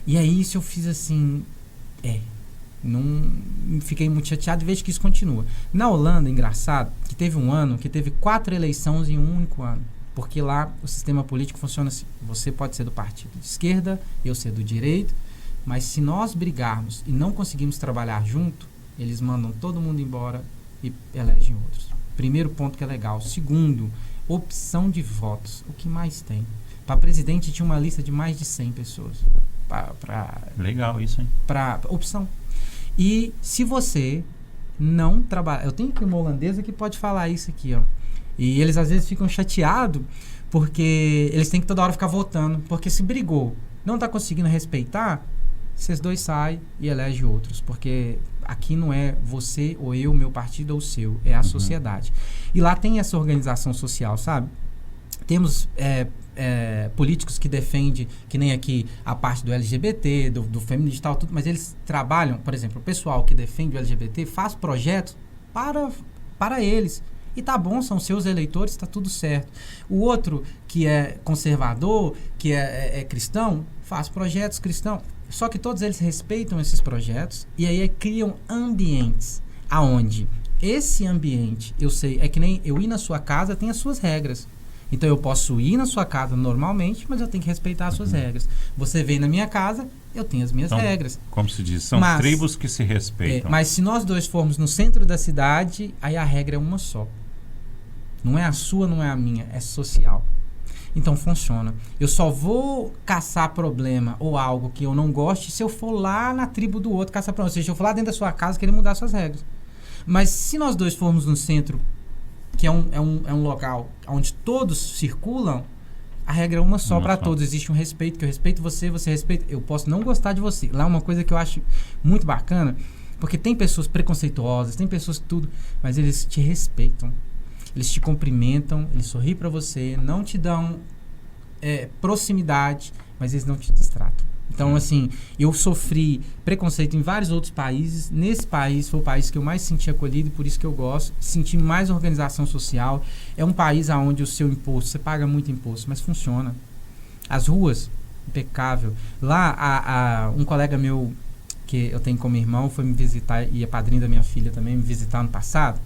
E aí isso eu fiz assim, não fiquei muito chateado e vejo que isso continua. Na Holanda, engraçado, que teve um ano que teve 4 eleições em um único ano. Porque lá o sistema político funciona assim, você pode ser do partido de esquerda, eu ser do direito, mas se nós brigarmos e não conseguirmos trabalhar junto, eles mandam todo mundo embora e elegem outros. Primeiro ponto que é legal. Segundo, opção de votos. O que mais tem? Para presidente tinha uma lista de mais de 100 pessoas. Legal isso, hein? Para opção. E se você não trabalha... Eu tenho aqui uma holandesa que pode falar isso aqui, ó. E eles às vezes ficam chateados porque eles têm que toda hora ficar votando. Porque se brigou, não está conseguindo respeitar, vocês dois saem e elegem outros. Porque aqui não é você ou eu, meu partido ou o seu. É a sociedade. E lá tem essa organização social, sabe? Temos políticos que defendem, que nem aqui, a parte do LGBT, do feminismo e tal, tudo, mas eles trabalham, por exemplo, o pessoal que defende o LGBT faz projetos para eles. E tá bom, são seus eleitores, tá tudo certo. O outro, que é conservador, que é cristão, faz projetos cristãos. Só que todos eles respeitam esses projetos e aí criam ambientes aonde esse ambiente, eu sei, é que nem eu ir na sua casa, tem as suas regras. Então eu posso ir na sua casa normalmente, mas eu tenho que respeitar as suas regras. Você vem na minha casa, eu tenho as minhas regras. Como se diz, são tribos que se respeitam. Mas se nós dois formos no centro da cidade, aí a regra é uma só. Não é a sua, não é a minha, é social. Então funciona. Eu só vou caçar problema ou algo que eu não goste se eu for lá na tribo do outro caçar problema. Ou seja, se eu for lá dentro da sua casa querer mudar suas regras. Mas se nós dois formos no centro, que é um local onde todos circulam, a regra é uma só para todos. Existe um respeito, que eu respeito você, você respeita. Eu posso não gostar de você. Lá é uma coisa que eu acho muito bacana, porque tem pessoas preconceituosas, tem pessoas que tudo, mas eles te respeitam. Eles te cumprimentam, eles sorriem para você, não te dão proximidade, mas eles não te distratam. Então, assim, eu sofri preconceito em vários outros países. Nesse país, foi o país que eu mais senti acolhido e por isso que eu gosto. Senti mais organização social. É um país onde o seu imposto, você paga muito imposto, mas funciona. As ruas, impecável. Lá, um colega meu, que eu tenho como irmão, foi me visitar, e é padrinho da minha filha também, me visitar ano passado.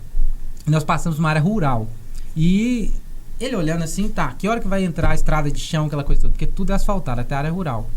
E nós passamos uma área rural. E ele olhando assim, tá, que hora que vai entrar a estrada de chão, aquela coisa toda? Porque tudo é asfaltado, até a área rural.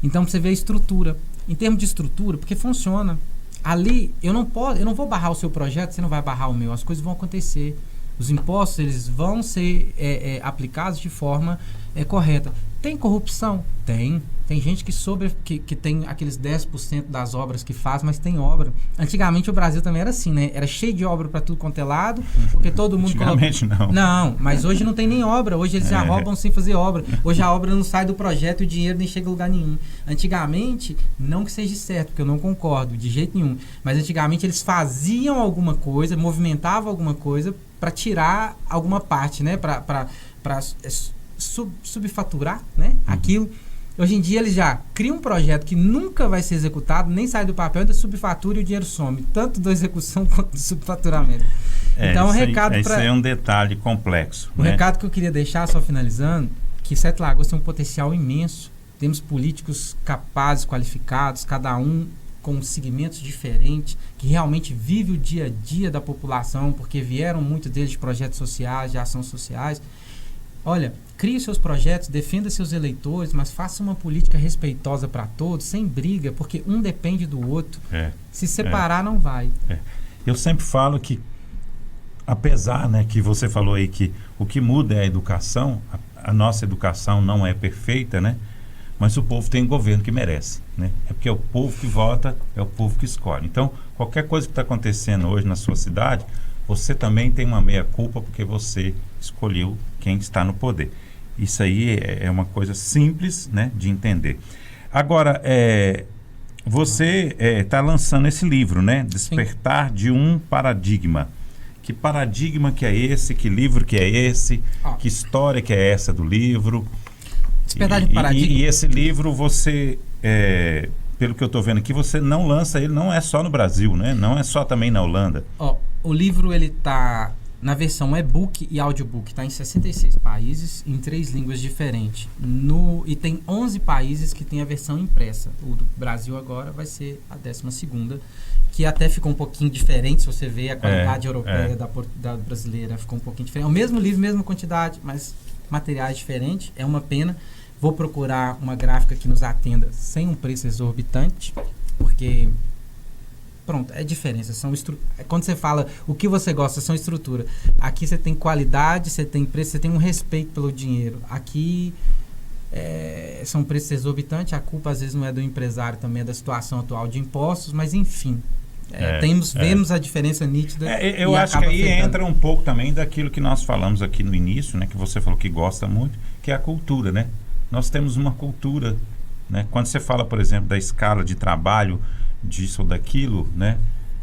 Então você vê a estrutura. Em termos de estrutura, porque funciona. Ali, eu não vou barrar o seu projeto, você não vai barrar o meu. As coisas vão acontecer. Os impostos, eles vão ser aplicados de forma correta. Tem corrupção? Tem. Tem gente que tem aqueles 10% das obras que faz, mas tem obra. Antigamente o Brasil também era assim, né? Era cheio de obra para tudo quanto é lado, porque todo mundo... Antigamente não. Não, mas hoje não tem nem obra. Hoje eles já roubam sem fazer obra. Hoje a obra não sai do projeto e o dinheiro nem chega a lugar nenhum. Antigamente, não que seja certo, porque eu não concordo de jeito nenhum, mas antigamente eles faziam alguma coisa, movimentavam alguma coisa para tirar alguma parte, né? Para subfaturar, né? Aquilo. Hoje em dia eles já criam um projeto que nunca vai ser executado, nem sai do papel, ainda subfatura e o dinheiro some, tanto da execução quanto do subfaturamento. Então, o recado isso aí é um detalhe complexo. O recado que eu queria deixar, só finalizando, que Sete Lagoas tem um potencial imenso. Temos políticos capazes, qualificados, cada um com segmentos diferentes, que realmente vive o dia a dia da população, porque vieram muitos deles de projetos sociais, de ações sociais. Olha, crie seus projetos, defenda seus eleitores, mas faça uma política respeitosa para todos, sem briga, porque um depende do outro. Se separar, não vai. Eu sempre falo que, apesar, né, que você falou aí que o que muda é a educação, a nossa educação não é perfeita, né? Mas o povo tem um governo que merece, né? É porque é o povo que vota, é o povo que escolhe. Então, qualquer coisa que está acontecendo hoje na sua cidade, você também tem uma meia-culpa porque você escolheu quem está no poder. Isso aí é uma coisa simples, né, de entender. Agora, você está lançando esse livro, né? Despertar Sim. de um Paradigma. Que paradigma que é esse? Que livro que é esse? Que história que é essa do livro? Despertar de um Paradigma. E esse livro você... pelo que eu estou vendo aqui, você não lança ele, não é só no Brasil, né? Não é só também na Holanda. O livro, ele tá na versão e-book e audiobook, está em 66 países, em 3 línguas diferentes. E tem 11 países que tem a versão impressa. O do Brasil agora vai ser a 12ª, que até ficou um pouquinho diferente, se você ver a qualidade europeia da brasileira, ficou um pouquinho diferente. É o mesmo livro, mesma quantidade, mas materiais diferentes. É uma pena. Vou procurar uma gráfica que nos atenda sem um preço exorbitante, porque... Pronto, é diferença. Quando você fala o que você gosta, são estrutura. Aqui você tem qualidade, você tem preço, você tem um respeito pelo dinheiro. Aqui são preços exorbitantes, a culpa às vezes não é do empresário, também é da situação atual de impostos, mas enfim. Vemos a diferença nítida. Eu acho que aí entra um pouco também daquilo que nós falamos aqui no início, né, que você falou que gosta muito, que é a cultura, né? Nós temos uma cultura, né? Quando você fala, por exemplo, da escala de trabalho, disso ou daquilo, né?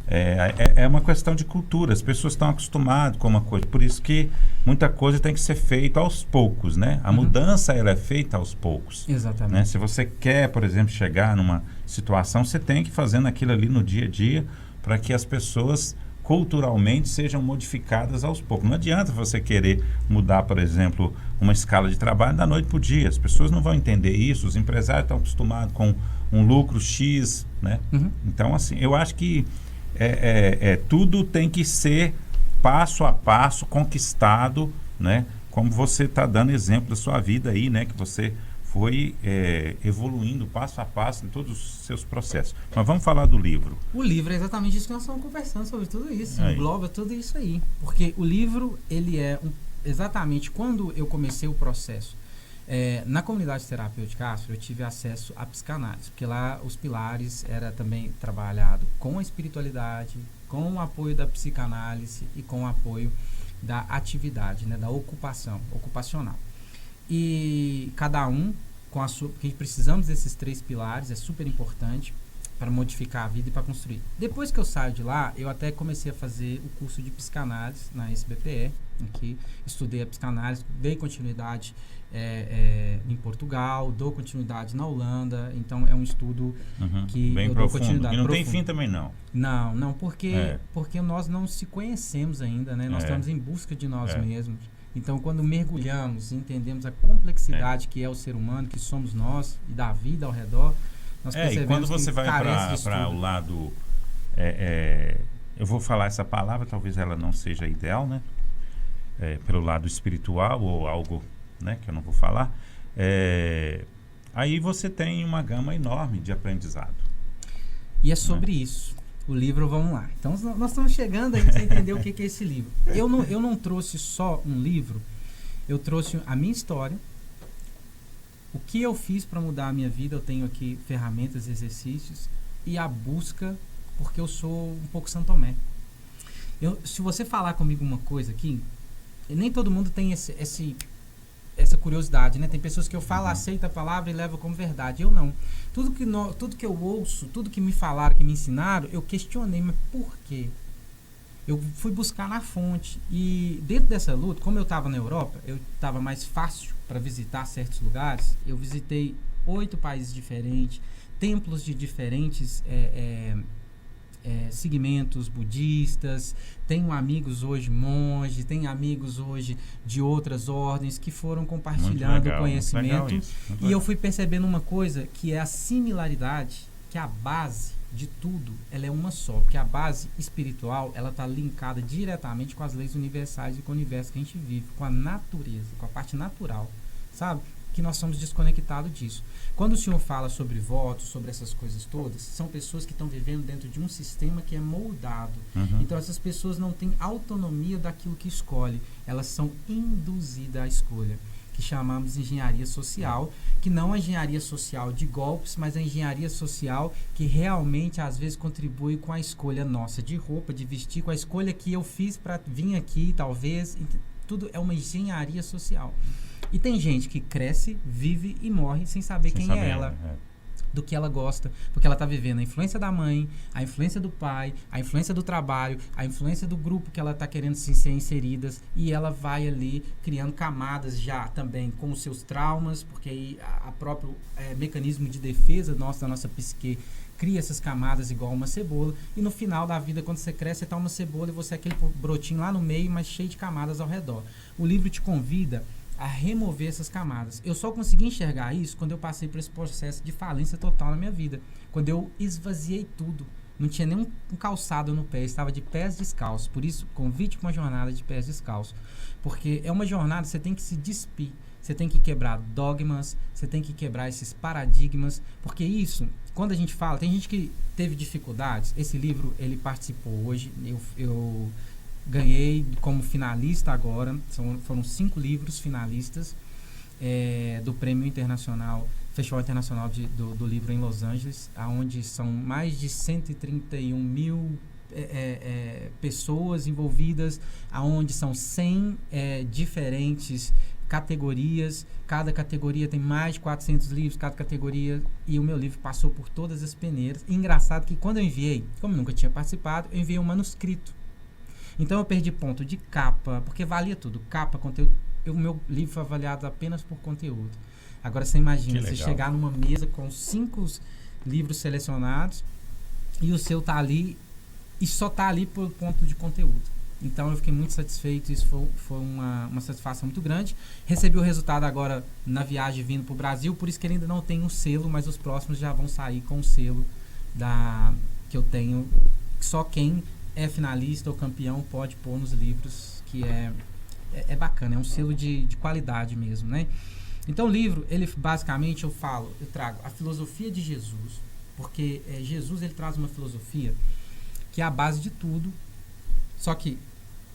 É uma questão de cultura. As pessoas estão acostumadas com uma coisa. Por isso que muita coisa tem que ser feita aos poucos, né? A mudança, ela é feita aos poucos. Exatamente. Né? Se você quer, por exemplo, chegar numa situação, você tem que ir fazendo aquilo ali no dia a dia para que as pessoas culturalmente sejam modificadas aos poucos. Não adianta você querer mudar, por exemplo, uma escala de trabalho da noite para o dia. As pessoas não vão entender isso. Os empresários estão acostumados com um lucro X, né? Então, assim, eu acho que tudo tem que ser passo a passo, conquistado, né? Como você está dando exemplo da sua vida aí, né? Que você foi evoluindo passo a passo em todos os seus processos. Mas vamos falar do livro. O livro é exatamente isso que nós estamos conversando sobre tudo isso. Engloba tudo isso aí. Porque o livro, ele exatamente quando eu comecei o processo. Na comunidade terapêutica Astro, eu tive acesso à psicanálise, porque lá os pilares era também trabalhado com a espiritualidade, com o apoio da psicanálise e com o apoio da atividade, né, da ocupacional. E cada um com a sua, porque precisamos desses 3 pilares, é super importante para modificar a vida e para construir. Depois que eu saio de lá, eu até comecei a fazer o curso de psicanálise na SBPE, em que estudei a psicanálise, dei continuidade em Portugal, dou continuidade na Holanda, então é um estudo que bem eu profundo. dou continuidade. E não tem fim também não. Não, porque nós não se conhecemos ainda, né? Nós estamos em busca de nós mesmos. Então, quando mergulhamos e entendemos a complexidade que é o ser humano, que somos nós e da vida ao redor, nós percebemos e quando você vai para o lado... eu vou falar essa palavra, talvez ela não seja ideal, né? Pelo lado espiritual ou algo, né, que eu não vou falar. Aí você tem uma gama enorme de aprendizado. E é sobre isso. O livro, vamos lá. Então, nós estamos chegando aí para você entender o que é esse livro. Eu não trouxe só um livro, eu trouxe a minha história, o que eu fiz para mudar a minha vida. Eu tenho aqui ferramentas, exercícios e a busca, porque eu sou um pouco São Tomé. Se você falar comigo uma coisa aqui, nem todo mundo tem essa curiosidade, né? Tem pessoas que eu falo, aceita a palavra e leva como verdade. Eu não. Tudo que eu ouço, tudo que me falaram, que me ensinaram, eu questionei, mas por quê? Eu fui buscar na fonte. E dentro dessa luta, como eu estava na Europa, eu estava mais fácil para visitar certos lugares. Eu visitei 8 países diferentes, templos de diferentes segmentos budistas. Tenho amigos hoje monges, tenho amigos hoje de outras ordens que foram compartilhando o conhecimento. E eu fui percebendo uma coisa, que é a similaridade, que a base de tudo, ela é uma só, porque a base espiritual, ela está linkada diretamente com as leis universais e com o universo que a gente vive, com a natureza, com a parte natural, sabe? Que nós somos desconectados disso. Quando o senhor fala sobre votos, sobre essas coisas todas, são pessoas que estão vivendo dentro de um sistema que é moldado. Então essas pessoas não têm autonomia daquilo que escolhe, elas são induzidas à escolha, que chamamos de engenharia social, que não é engenharia social de golpes, mas é engenharia social que realmente às vezes contribui com a escolha nossa de roupa, de vestir, com a escolha que eu fiz para vir aqui, talvez. Tudo é uma engenharia social. E tem gente que cresce, vive e morre sem saber quem é ela, do que ela gosta, porque ela está vivendo a influência da mãe, a influência do pai, a influência do trabalho, a influência do grupo que ela está querendo ser inseridas, e ela vai ali criando camadas já também com os seus traumas, porque aí a próprio mecanismo de defesa da nossa psique cria essas camadas igual uma cebola, e no final da vida, quando você cresce, você tá uma cebola e você é aquele brotinho lá no meio, mas cheio de camadas ao redor. O livro te convida a remover essas camadas. Eu só consegui enxergar isso quando eu passei por esse processo de falência total na minha vida. Quando eu esvaziei tudo. Não tinha nem um calçado no pé, estava de pés descalços. Por isso, convite para uma jornada de pés descalços. Porque é uma jornada, você tem que se despir. Você tem que quebrar dogmas, você tem que quebrar esses paradigmas. Porque isso, quando a gente fala, tem gente que teve dificuldades. Esse livro, ele participou hoje. Eu ganhei como finalista agora, foram 5 livros finalistas do Prêmio Internacional, Festival Internacional do Livro em Los Angeles, onde são mais de 131 mil pessoas envolvidas, onde são 100 diferentes categorias, cada categoria tem mais de 400 livros, cada categoria, e o meu livro passou por todas as peneiras. E engraçado que quando eu enviei, como eu nunca tinha participado, eu enviei um manuscrito. Então eu perdi ponto de capa, porque valia tudo, capa, conteúdo. O meu livro foi avaliado apenas por conteúdo. Agora você imagina, você chegar numa mesa com 5 livros selecionados e o seu tá ali e só tá ali por ponto de conteúdo. Então eu fiquei muito satisfeito, isso foi uma satisfação muito grande. Recebi o resultado agora na viagem vindo para o Brasil, por isso que ele ainda não tem um selo, mas os próximos já vão sair com o selo que eu tenho, só quem é finalista ou campeão pode pôr nos livros, que é bacana, é um selo de qualidade mesmo, né? Então o livro, ele basicamente eu trago a filosofia de Jesus, porque Jesus ele traz uma filosofia que é a base de tudo, só que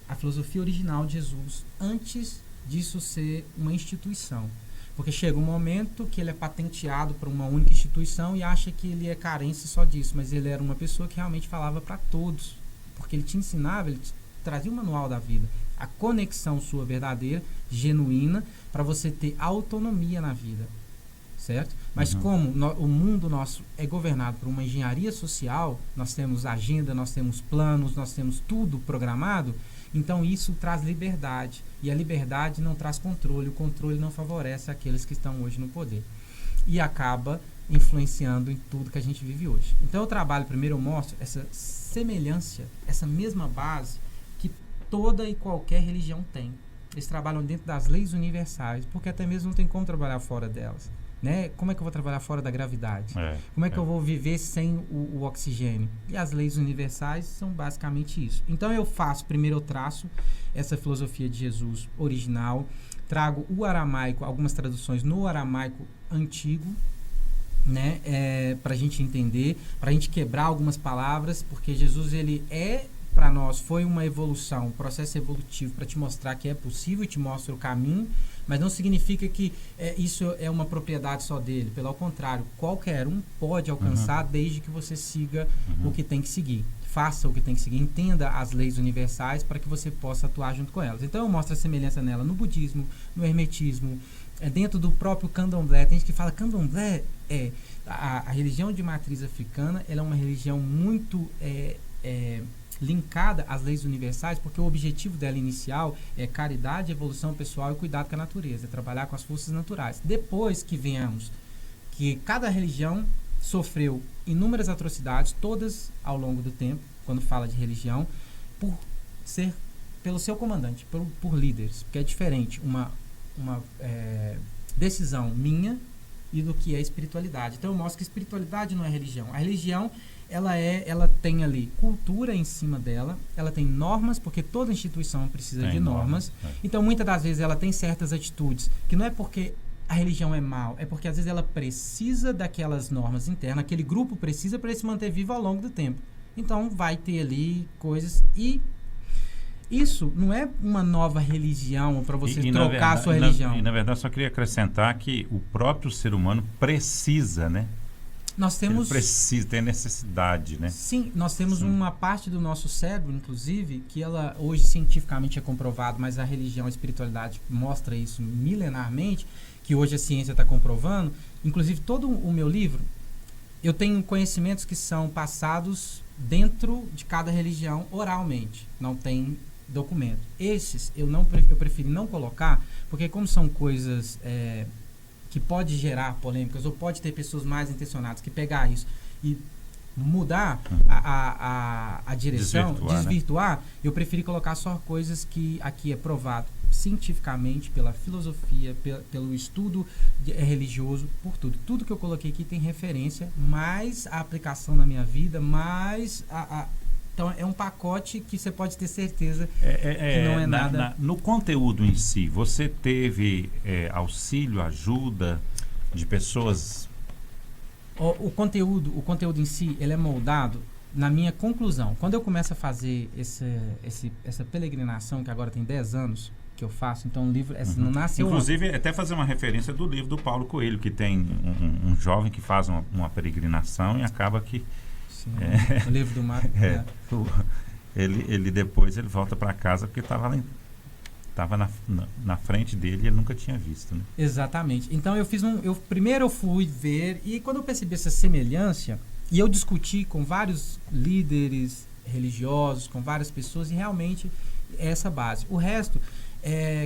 a filosofia original de Jesus, antes disso ser uma instituição. Porque chega um momento que ele é patenteado para uma única instituição e acha que ele é carência só disso, mas ele era uma pessoa que realmente falava para todos, porque ele te ensinava, ele te trazia o manual da vida, a conexão sua verdadeira, genuína, para você ter autonomia na vida, certo? Mas como o mundo nosso é governado por uma engenharia social, nós temos agenda, nós temos planos, nós temos tudo programado, então isso traz liberdade, e a liberdade não traz controle, o controle não favorece aqueles que estão hoje no poder, e acaba influenciando em tudo que a gente vive hoje. Então eu trabalho, primeiro eu mostro essa semelhança, essa mesma base que toda e qualquer religião tem. Eles trabalham dentro das leis universais, porque até mesmo não tem como trabalhar fora delas, né? Como é que eu vou trabalhar fora da gravidade? Como é que eu vou viver sem o oxigênio? E as leis universais são basicamente isso. Então primeiro eu traço essa filosofia de Jesus original, trago o aramaico, algumas traduções no aramaico antigo, né? Para a gente entender, para a gente quebrar algumas palavras, porque Jesus, ele para nós, foi uma evolução, um processo evolutivo para te mostrar que é possível, te mostra o caminho, mas não significa que isso é uma propriedade só dele. Pelo contrário, qualquer um pode alcançar, desde que você siga o que tem que seguir. Faça o que tem que seguir, entenda as leis universais para que você possa atuar junto com elas. Então eu mostro a semelhança nela no budismo, no hermetismo, dentro do próprio candomblé. Tem gente que fala candomblé a religião de matriz africana, ela é uma religião muito linkada às leis universais, porque o objetivo dela inicial é caridade, evolução pessoal e cuidado com a natureza, é trabalhar com as forças naturais. Depois que venhamos que cada religião sofreu inúmeras atrocidades, todas ao longo do tempo, quando fala de religião, pelo seu comandante, por líderes, porque é diferente uma decisão minha e do que é espiritualidade. Então eu mostro que espiritualidade não é religião. A religião, ela tem ali cultura em cima dela, ela tem normas, porque toda instituição precisa de normas. Então muitas das vezes ela tem certas atitudes que não é porque a religião é mal, é porque às vezes ela precisa daquelas normas internas, aquele grupo precisa para ele se manter vivo ao longo do tempo. Então vai ter ali coisas, e isso não é uma nova religião para você trocar a sua religião. Na verdade, só queria acrescentar que o próprio ser humano precisa, né? Ele precisa, tem necessidade, né? Sim, nós temos uma parte do nosso cérebro, inclusive, que ela hoje cientificamente é comprovado, mas a religião, a espiritualidade mostra isso milenarmente, que hoje a ciência está comprovando. Inclusive, todo o meu livro, eu tenho conhecimentos que são passados dentro de cada religião oralmente, não tem documento. Esses eu preferi não colocar, porque como são coisas que pode gerar polêmicas, ou pode ter pessoas mais intencionadas que pegar isso e mudar a direção, desvirtuar, né? Eu preferi colocar só coisas que aqui é provado cientificamente, pela filosofia, pelo estudo religioso, por tudo. Tudo que eu coloquei aqui tem referência, mais a aplicação na minha vida, mais então é um pacote que você pode ter certeza que não é nada. No conteúdo em si, você teve auxílio, ajuda de pessoas? O conteúdo em si, ele é moldado na minha conclusão. Quando eu começo a fazer essa peregrinação, que agora tem 10 anos que eu faço, então o livro não nasceu. Inclusive, até fazer uma referência do livro do Paulo Coelho, que tem um jovem que faz uma peregrinação e acaba que o livro do mar. Ele depois ele volta para casa porque estava na frente dele e ele nunca tinha visto, né? Exatamente. Então primeiro eu fui ver, e quando eu percebi essa semelhança, e eu discuti com vários líderes religiosos, com várias pessoas, e realmente é essa base. O resto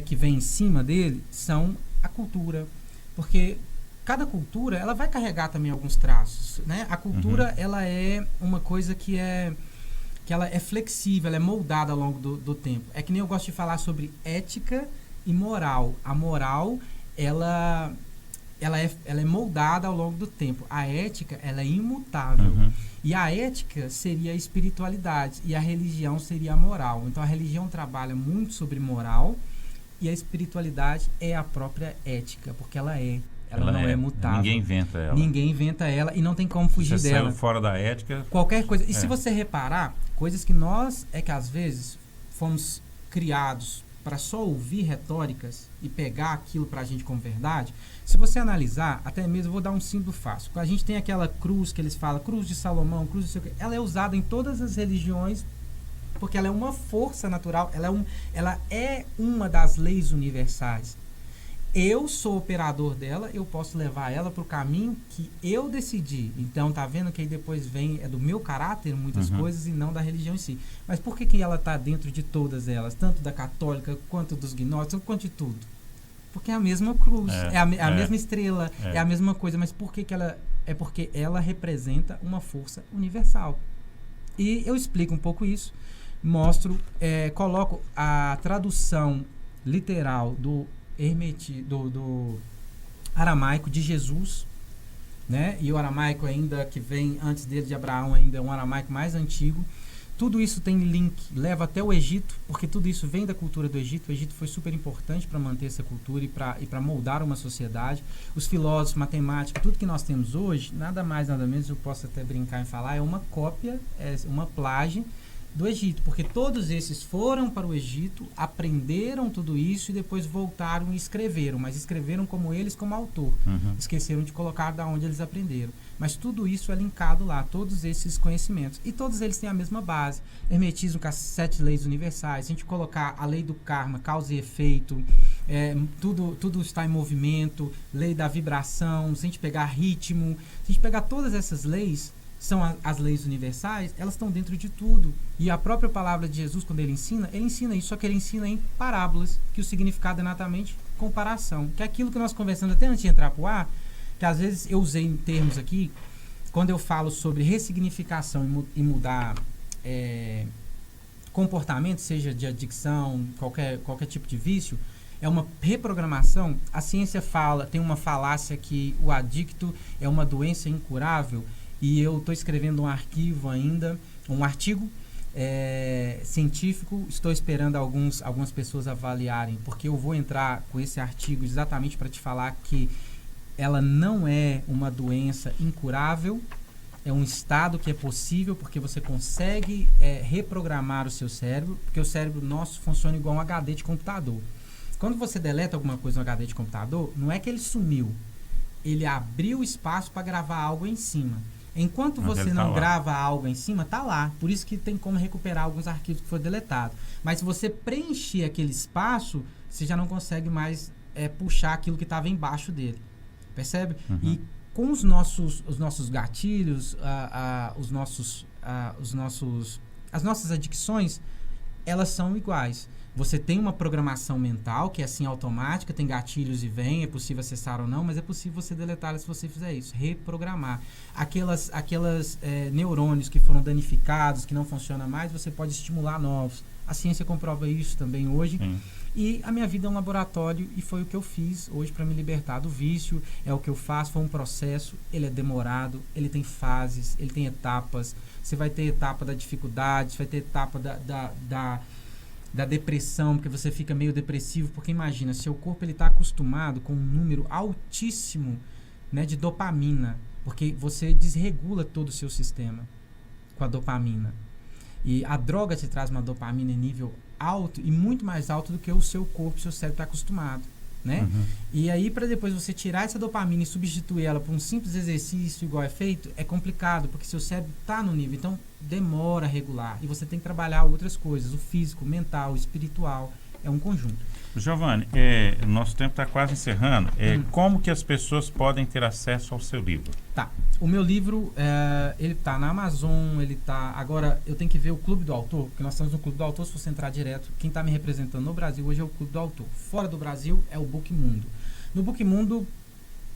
que vem em cima dele são a cultura, porque cada cultura, ela vai carregar também alguns traços, né? A cultura, ela é uma coisa que ela é flexível, ela é moldada ao longo do tempo. É que nem eu gosto de falar sobre ética e moral. A moral, ela é moldada ao longo do tempo. A ética, ela é imutável. E a ética seria a espiritualidade e a religião seria a moral. Então a religião trabalha muito sobre moral e a espiritualidade é a própria ética, porque ela não é mutável. Ninguém inventa ela. Ninguém inventa ela e não tem como fugir você dela. Saiu fora da ética. Qualquer coisa. E se você reparar, coisas que nós, que às vezes fomos criados para só ouvir retóricas e pegar aquilo para a gente como verdade, se você analisar, até mesmo, eu vou dar um símbolo fácil. A gente tem aquela cruz que eles falam, cruz de Salomão, cruz de sei o quê. Ela é usada em todas as religiões porque ela é uma força natural, ela é uma das leis universais. Eu sou operador dela, eu posso levar ela para o caminho que eu decidi. Então, tá vendo que aí depois é do meu caráter muitas coisas e não da religião em si. Mas por que ela está dentro de todas elas, tanto da católica quanto dos gnósticos, quanto de tudo? Porque é a mesma cruz, é a mesma estrela, é a mesma coisa. Mas por que ela... É porque ela representa uma força universal. E eu explico um pouco isso, mostro, coloco a tradução literal do aramaico de Jesus, né? E o aramaico ainda que vem antes dele, de Abraão, ainda é um aramaico mais antigo. Tudo isso tem link, leva até o Egito, porque tudo isso vem da cultura do Egito. O Egito foi super importante para manter essa cultura e para moldar uma sociedade. Os filósofos, matemática, tudo que nós temos hoje, nada mais, nada menos, eu posso até brincar em falar, é uma cópia, é uma plágio do Egito, porque todos esses foram para o Egito, aprenderam tudo isso e depois voltaram e escreveram, mas escreveram como eles, como autor. Esqueceram de colocar da onde eles aprenderam. Mas tudo isso é linkado lá, todos esses conhecimentos. E todos eles têm a mesma base. Hermetismo com as 7 leis universais. Se a gente colocar a lei do karma, causa e efeito, tudo está em movimento, lei da vibração, se a gente pegar ritmo, se a gente pegar todas essas leis, são as leis universais, elas estão dentro de tudo. E a própria palavra de Jesus, quando ele ensina isso, só que ele ensina em parábolas, que o significado é exatamente comparação. Que é aquilo que nós conversamos até antes de entrar para o ar, que às vezes eu usei em termos aqui, quando eu falo sobre ressignificação e mudar comportamento, seja de adicção, qualquer tipo de vício, é uma reprogramação. A ciência tem uma falácia que o adicto é uma doença incurável, e eu estou escrevendo um artigo científico, estou esperando algumas pessoas avaliarem, porque eu vou entrar com esse artigo exatamente para te falar que ela não é uma doença incurável, é um estado que é possível, porque você consegue reprogramar o seu cérebro, porque o cérebro nosso funciona igual um HD de computador. Quando você deleta alguma coisa no HD de computador, não é que ele sumiu, ele abriu espaço para gravar algo em cima. Enquanto você não grava algo em cima, tá lá. Por isso que tem como recuperar alguns arquivos que foram deletados. Mas se você preencher aquele espaço, você já não consegue mais puxar aquilo que estava embaixo dele. Percebe? E com os nossos gatilhos, as nossas adicções, elas são iguais. Você tem uma programação mental que é assim automática, tem gatilhos e vem, é possível acessar ou não, mas é possível você deletá-las se você fizer isso, reprogramar. Aquelas neurônios que foram danificados, que não funcionam mais, você pode estimular novos. A ciência comprova isso também hoje. E a minha vida é um laboratório e foi o que eu fiz hoje para me libertar do vício. É o que eu faço, foi um processo, ele é demorado, ele tem fases, ele tem etapas. Você vai ter etapa da dificuldade, você vai ter etapa da depressão, porque você fica meio depressivo, porque imagina, seu corpo está acostumado com um número altíssimo, né, de dopamina, porque você desregula todo o seu sistema com a dopamina. E a droga te traz uma dopamina em nível alto e muito mais alto do que o seu corpo, seu cérebro está acostumado, né? E aí, para depois você tirar essa dopamina e substituir ela por um simples exercício igual é feito, é complicado, porque seu cérebro está no nível, então demora a regular. E você tem que trabalhar outras coisas, o físico, o mental, o espiritual, é um conjunto. Giovanni, o nosso tempo está quase encerrando. Como que as pessoas podem ter acesso ao seu livro? Tá. O meu livro, ele está na Amazon, ele está... Agora, eu tenho que ver o Clube do Autor, porque nós estamos no Clube do Autor, se você entrar direto, quem está me representando no Brasil hoje é o Clube do Autor. Fora do Brasil é o Book Mundo. No Book Mundo,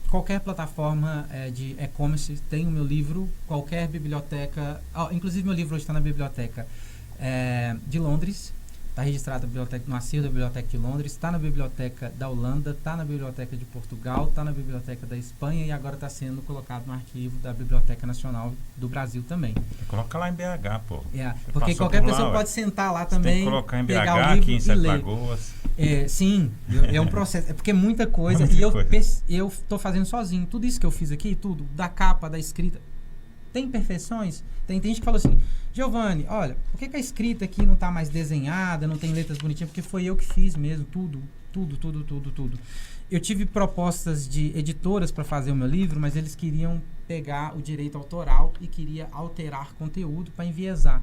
qualquer plataforma de e-commerce tem o meu livro, qualquer biblioteca... inclusive, meu livro hoje está na biblioteca de Londres. Está registrado no acervo da Biblioteca de Londres, está na Biblioteca da Holanda, está na Biblioteca de Portugal, está na Biblioteca da Espanha e agora está sendo colocado no arquivo da Biblioteca Nacional do Brasil também. Coloca lá em BH, pô. Porque qualquer pessoa pode sentar lá também, tem que colocar em BH, pegar o livro aqui em Sete e ler. Lagoas. Sim, é um processo. É porque é muita coisa eu estou fazendo sozinho. Tudo isso que eu fiz aqui, tudo, da capa, da escrita, tem imperfeições? Tem gente que falou assim, Giovanni, olha, por que a escrita aqui não está mais desenhada, não tem letras bonitinhas? Porque foi eu que fiz mesmo, tudo. Eu tive propostas de editoras para fazer o meu livro, mas eles queriam pegar o direito autoral e queria alterar conteúdo para enviesar.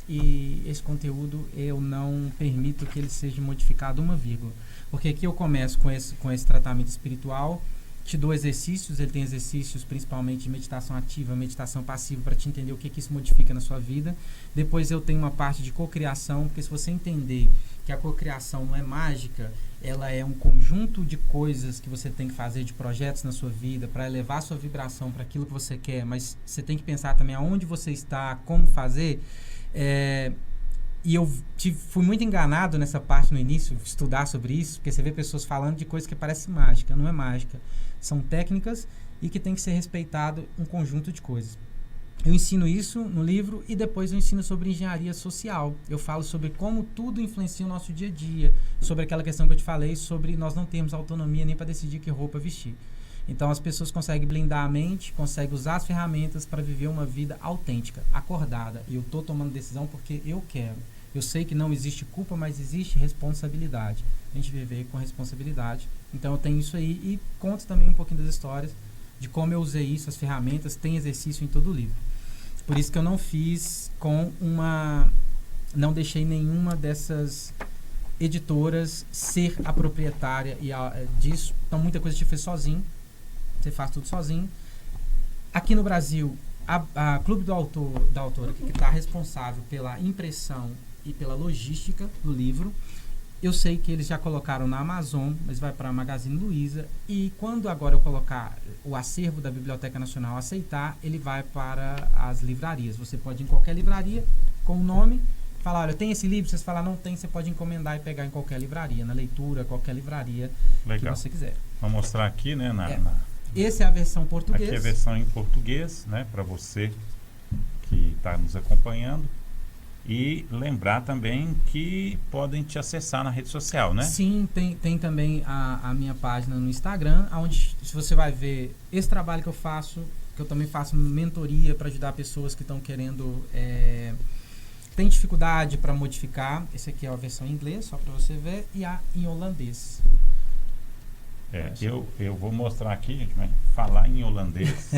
E esse conteúdo eu não permito que ele seja modificado uma vírgula. Porque aqui eu começo com esse tratamento espiritual, te dou exercícios, ele tem exercícios principalmente de meditação ativa, meditação passiva, para te entender o que isso modifica na sua vida. Depois eu tenho uma parte de cocriação, porque se você entender que a cocriação não é mágica, ela é um conjunto de coisas que você tem que fazer, de projetos na sua vida, para elevar a sua vibração para aquilo que você quer, mas você tem que pensar também aonde você está, como fazer. E eu fui muito enganado nessa parte no início, estudar sobre isso, porque você vê pessoas falando de coisas que parecem mágica, não é mágica. São técnicas e que tem que ser respeitado um conjunto de coisas. Eu ensino isso no livro e depois eu ensino sobre engenharia social. Eu falo sobre como tudo influencia o nosso dia a dia, sobre aquela questão que eu te falei, sobre nós não termos autonomia nem para decidir que roupa vestir. Então as pessoas conseguem blindar a mente, conseguem usar as ferramentas para viver uma vida autêntica, acordada. E eu estou tomando decisão porque eu quero. Eu sei que não existe culpa, mas existe responsabilidade. A gente viver com responsabilidade. Então eu tenho isso aí e conto também um pouquinho das histórias de como eu usei isso, as ferramentas, tem exercício em todo o livro. Por isso que eu não fiz não deixei nenhuma dessas editoras ser a proprietária disso. Então muita coisa a gente fez sozinho. Você faz tudo sozinho. Aqui no Brasil, a Clube da Autora, que está responsável pela impressão e pela logística do livro, eu sei que eles já colocaram na Amazon, mas vai para a Magazine Luiza, e quando agora eu colocar o acervo da Biblioteca Nacional aceitar, ele vai para as livrarias. Você pode ir em qualquer livraria com o nome, falar, olha, tem esse livro? Vocês falar, não tem, você pode encomendar e pegar em qualquer livraria, na leitura, qualquer livraria que você quiser. Vou mostrar aqui, né, essa é a versão portuguesa. Aqui é a versão em português, né, para você que está nos acompanhando. E lembrar também que podem te acessar na rede social, né? Sim, tem também a minha página no Instagram, onde você vai ver esse trabalho que eu faço, que eu também faço mentoria para ajudar pessoas que estão querendo... tem dificuldade para modificar. Esse aqui é a versão em inglês, só para você ver, e a em holandês. Eu vou mostrar aqui, gente, mas falar em holandês...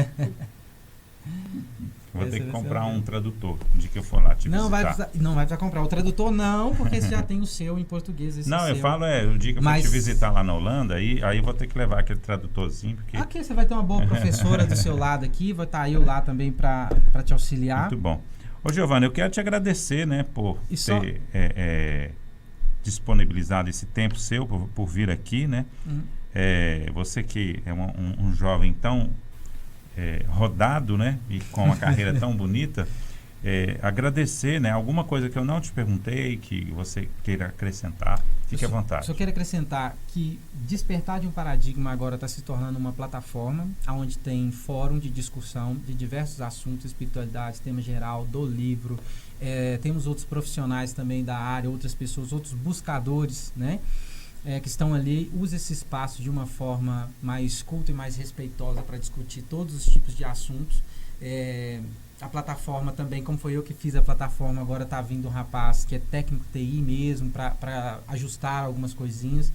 Vou ter que comprar um tradutor de que eu for lá te não visitar. Não vai precisar comprar o tradutor, não, porque você já tem o seu em português. Não, eu falo, o dia que eu for te visitar lá na Holanda, aí eu vou ter que levar aquele tradutorzinho. Porque... Aqui você vai ter uma boa professora do seu lado aqui, vai estar eu lá também para te auxiliar. Muito bom. Ô, Giovana, eu quero te agradecer, né, por ter disponibilizado esse tempo seu, por vir aqui, né? Você que é um jovem tão... rodado, né, e com uma carreira tão bonita, agradecer, né, alguma coisa que eu não te perguntei, que você queira acrescentar, fique à vontade. Só quero acrescentar que Despertar de um Paradigma agora está se tornando uma plataforma onde tem fórum de discussão de diversos assuntos, espiritualidade, tema geral, do livro, temos outros profissionais também da área, outras pessoas, outros buscadores, né, que estão ali. Usa esse espaço de uma forma mais culta e mais respeitosa para discutir todos os tipos de assuntos. A plataforma também, como foi eu que fiz a plataforma, agora está vindo um rapaz que é técnico TI mesmo para ajustar algumas coisinhas.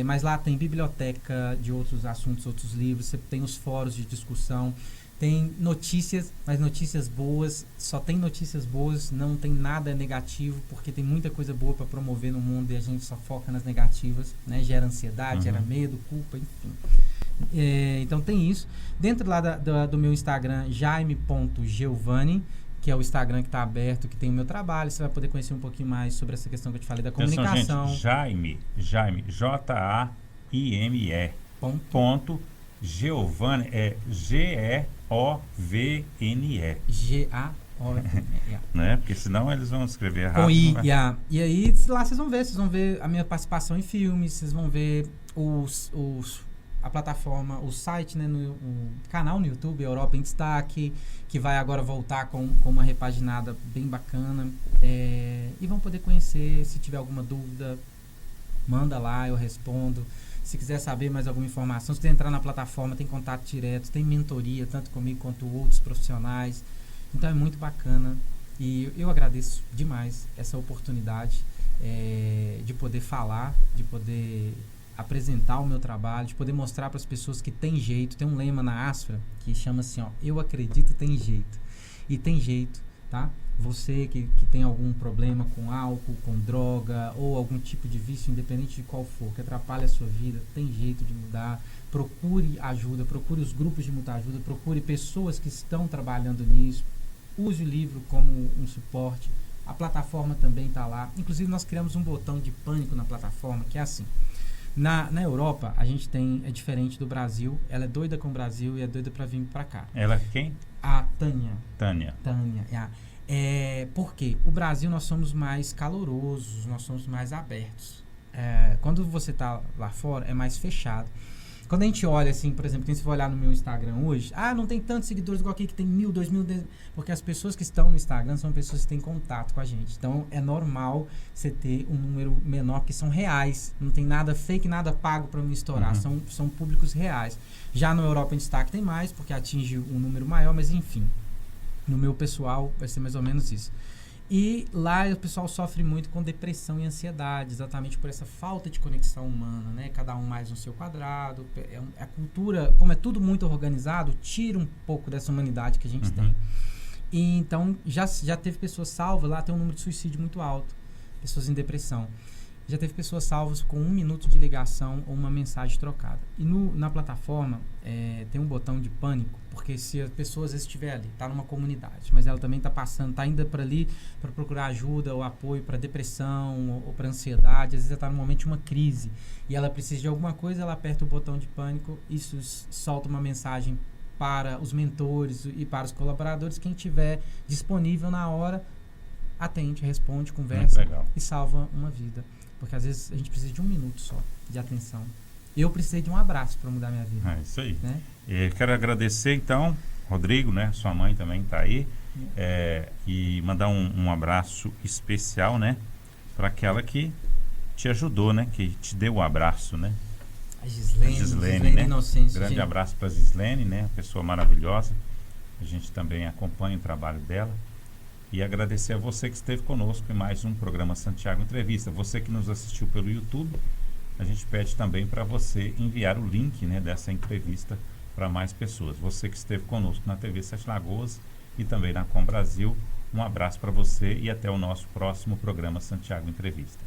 Mas lá tem biblioteca de outros assuntos, outros livros, você tem os fóruns de discussão, tem notícias, mas notícias boas, só tem notícias boas, não tem nada negativo, porque tem muita coisa boa para promover no mundo e a gente só foca nas negativas, né? Gera ansiedade, gera medo, culpa, enfim. Então tem isso. Dentro lá do meu Instagram, jaime.geovani, que é o Instagram que está aberto, que tem o meu trabalho, você vai poder conhecer um pouquinho mais sobre essa questão que eu te falei da comunicação. Gente, Jaime, Jaime, ponto Geovani, Geovne. G-A-O-V-N-E. Né? Porque senão eles vão escrever errado. Com I, e aí lá vocês vão ver a minha participação em filmes, vocês vão ver a plataforma, o site, né, o canal no YouTube, Europa em Destaque, que vai agora voltar com uma repaginada bem bacana. E vão poder conhecer. Se tiver alguma dúvida, manda lá, eu respondo. Se quiser saber mais alguma informação, se quiser entrar na plataforma, tem contato direto, tem mentoria, tanto comigo quanto outros profissionais. Então é muito bacana e eu agradeço demais essa oportunidade de poder falar, de poder apresentar o meu trabalho, de poder mostrar para as pessoas que tem jeito. Tem um lema na Asfra que chama assim, eu acredito, tem jeito. E tem jeito, tá? Você que tem algum problema com álcool, com droga ou algum tipo de vício, independente de qual for, que atrapalha a sua vida, tem jeito de mudar. Procure ajuda, procure os grupos de muita ajuda, procure pessoas que estão trabalhando nisso. Use o livro como um suporte. A plataforma também está lá. Inclusive nós criamos um botão de pânico na plataforma, que é assim. Na Europa, a gente é diferente do Brasil. Ela é doida com o Brasil e é doida para vir para cá. Ela é quem? A Tânia. Tânia. Porque o Brasil nós somos mais calorosos, nós somos mais abertos. Quando você está lá fora é mais fechado. Quando a gente olha, assim, por exemplo, se for olhar no meu Instagram hoje, não tem tantos seguidores igual aqui que tem 1.000, 2.000, 10.000, porque as pessoas que estão no Instagram são pessoas que têm contato com a gente. Então, é normal você ter um número menor, que são reais. Não tem nada fake, nada pago para me estourar. São públicos reais. Já no Europa em Destaque tem mais, porque atinge um número maior, mas enfim. No meu pessoal vai ser mais ou menos isso. E lá o pessoal sofre muito com depressão e ansiedade, exatamente por essa falta de conexão humana, né? Cada um mais no seu quadrado. A cultura, como é tudo muito organizado, tira um pouco dessa humanidade que a gente tem. E então já teve pessoas salvas, lá tem um número de suicídio muito alto, pessoas em depressão. Já teve pessoas salvas com 1 minuto de ligação ou uma mensagem trocada. E na plataforma tem um botão de pânico, porque se a pessoa às vezes estiver ali, está numa comunidade, mas ela também está passando, está indo para ali para procurar ajuda ou apoio para depressão ou para ansiedade, às vezes ela está num momento de uma crise e ela precisa de alguma coisa, ela aperta o botão de pânico, isso solta uma mensagem para os mentores e para os colaboradores, quem tiver disponível na hora, atende, responde, conversa e salva uma vida. Porque às vezes a gente precisa de 1 minuto só de atenção. Eu precisei de um abraço para mudar minha vida. É isso aí. Né? Quero agradecer então, Rodrigo, né? Sua mãe também está aí. E mandar um abraço especial, né? Para aquela que te ajudou, né? Que te deu o abraço, né? A Gislene, né? Inocêncio. Grande abraço para a Gislene, né? Pessoa maravilhosa. A gente também acompanha o trabalho dela. E agradecer a você que esteve conosco em mais um programa Santiago Entrevista. Você que nos assistiu pelo YouTube, a gente pede também para você enviar o link, né, dessa entrevista para mais pessoas. Você que esteve conosco na TV Sete Lagoas e também na Com Brasil, um abraço para você e até o nosso próximo programa Santiago Entrevista.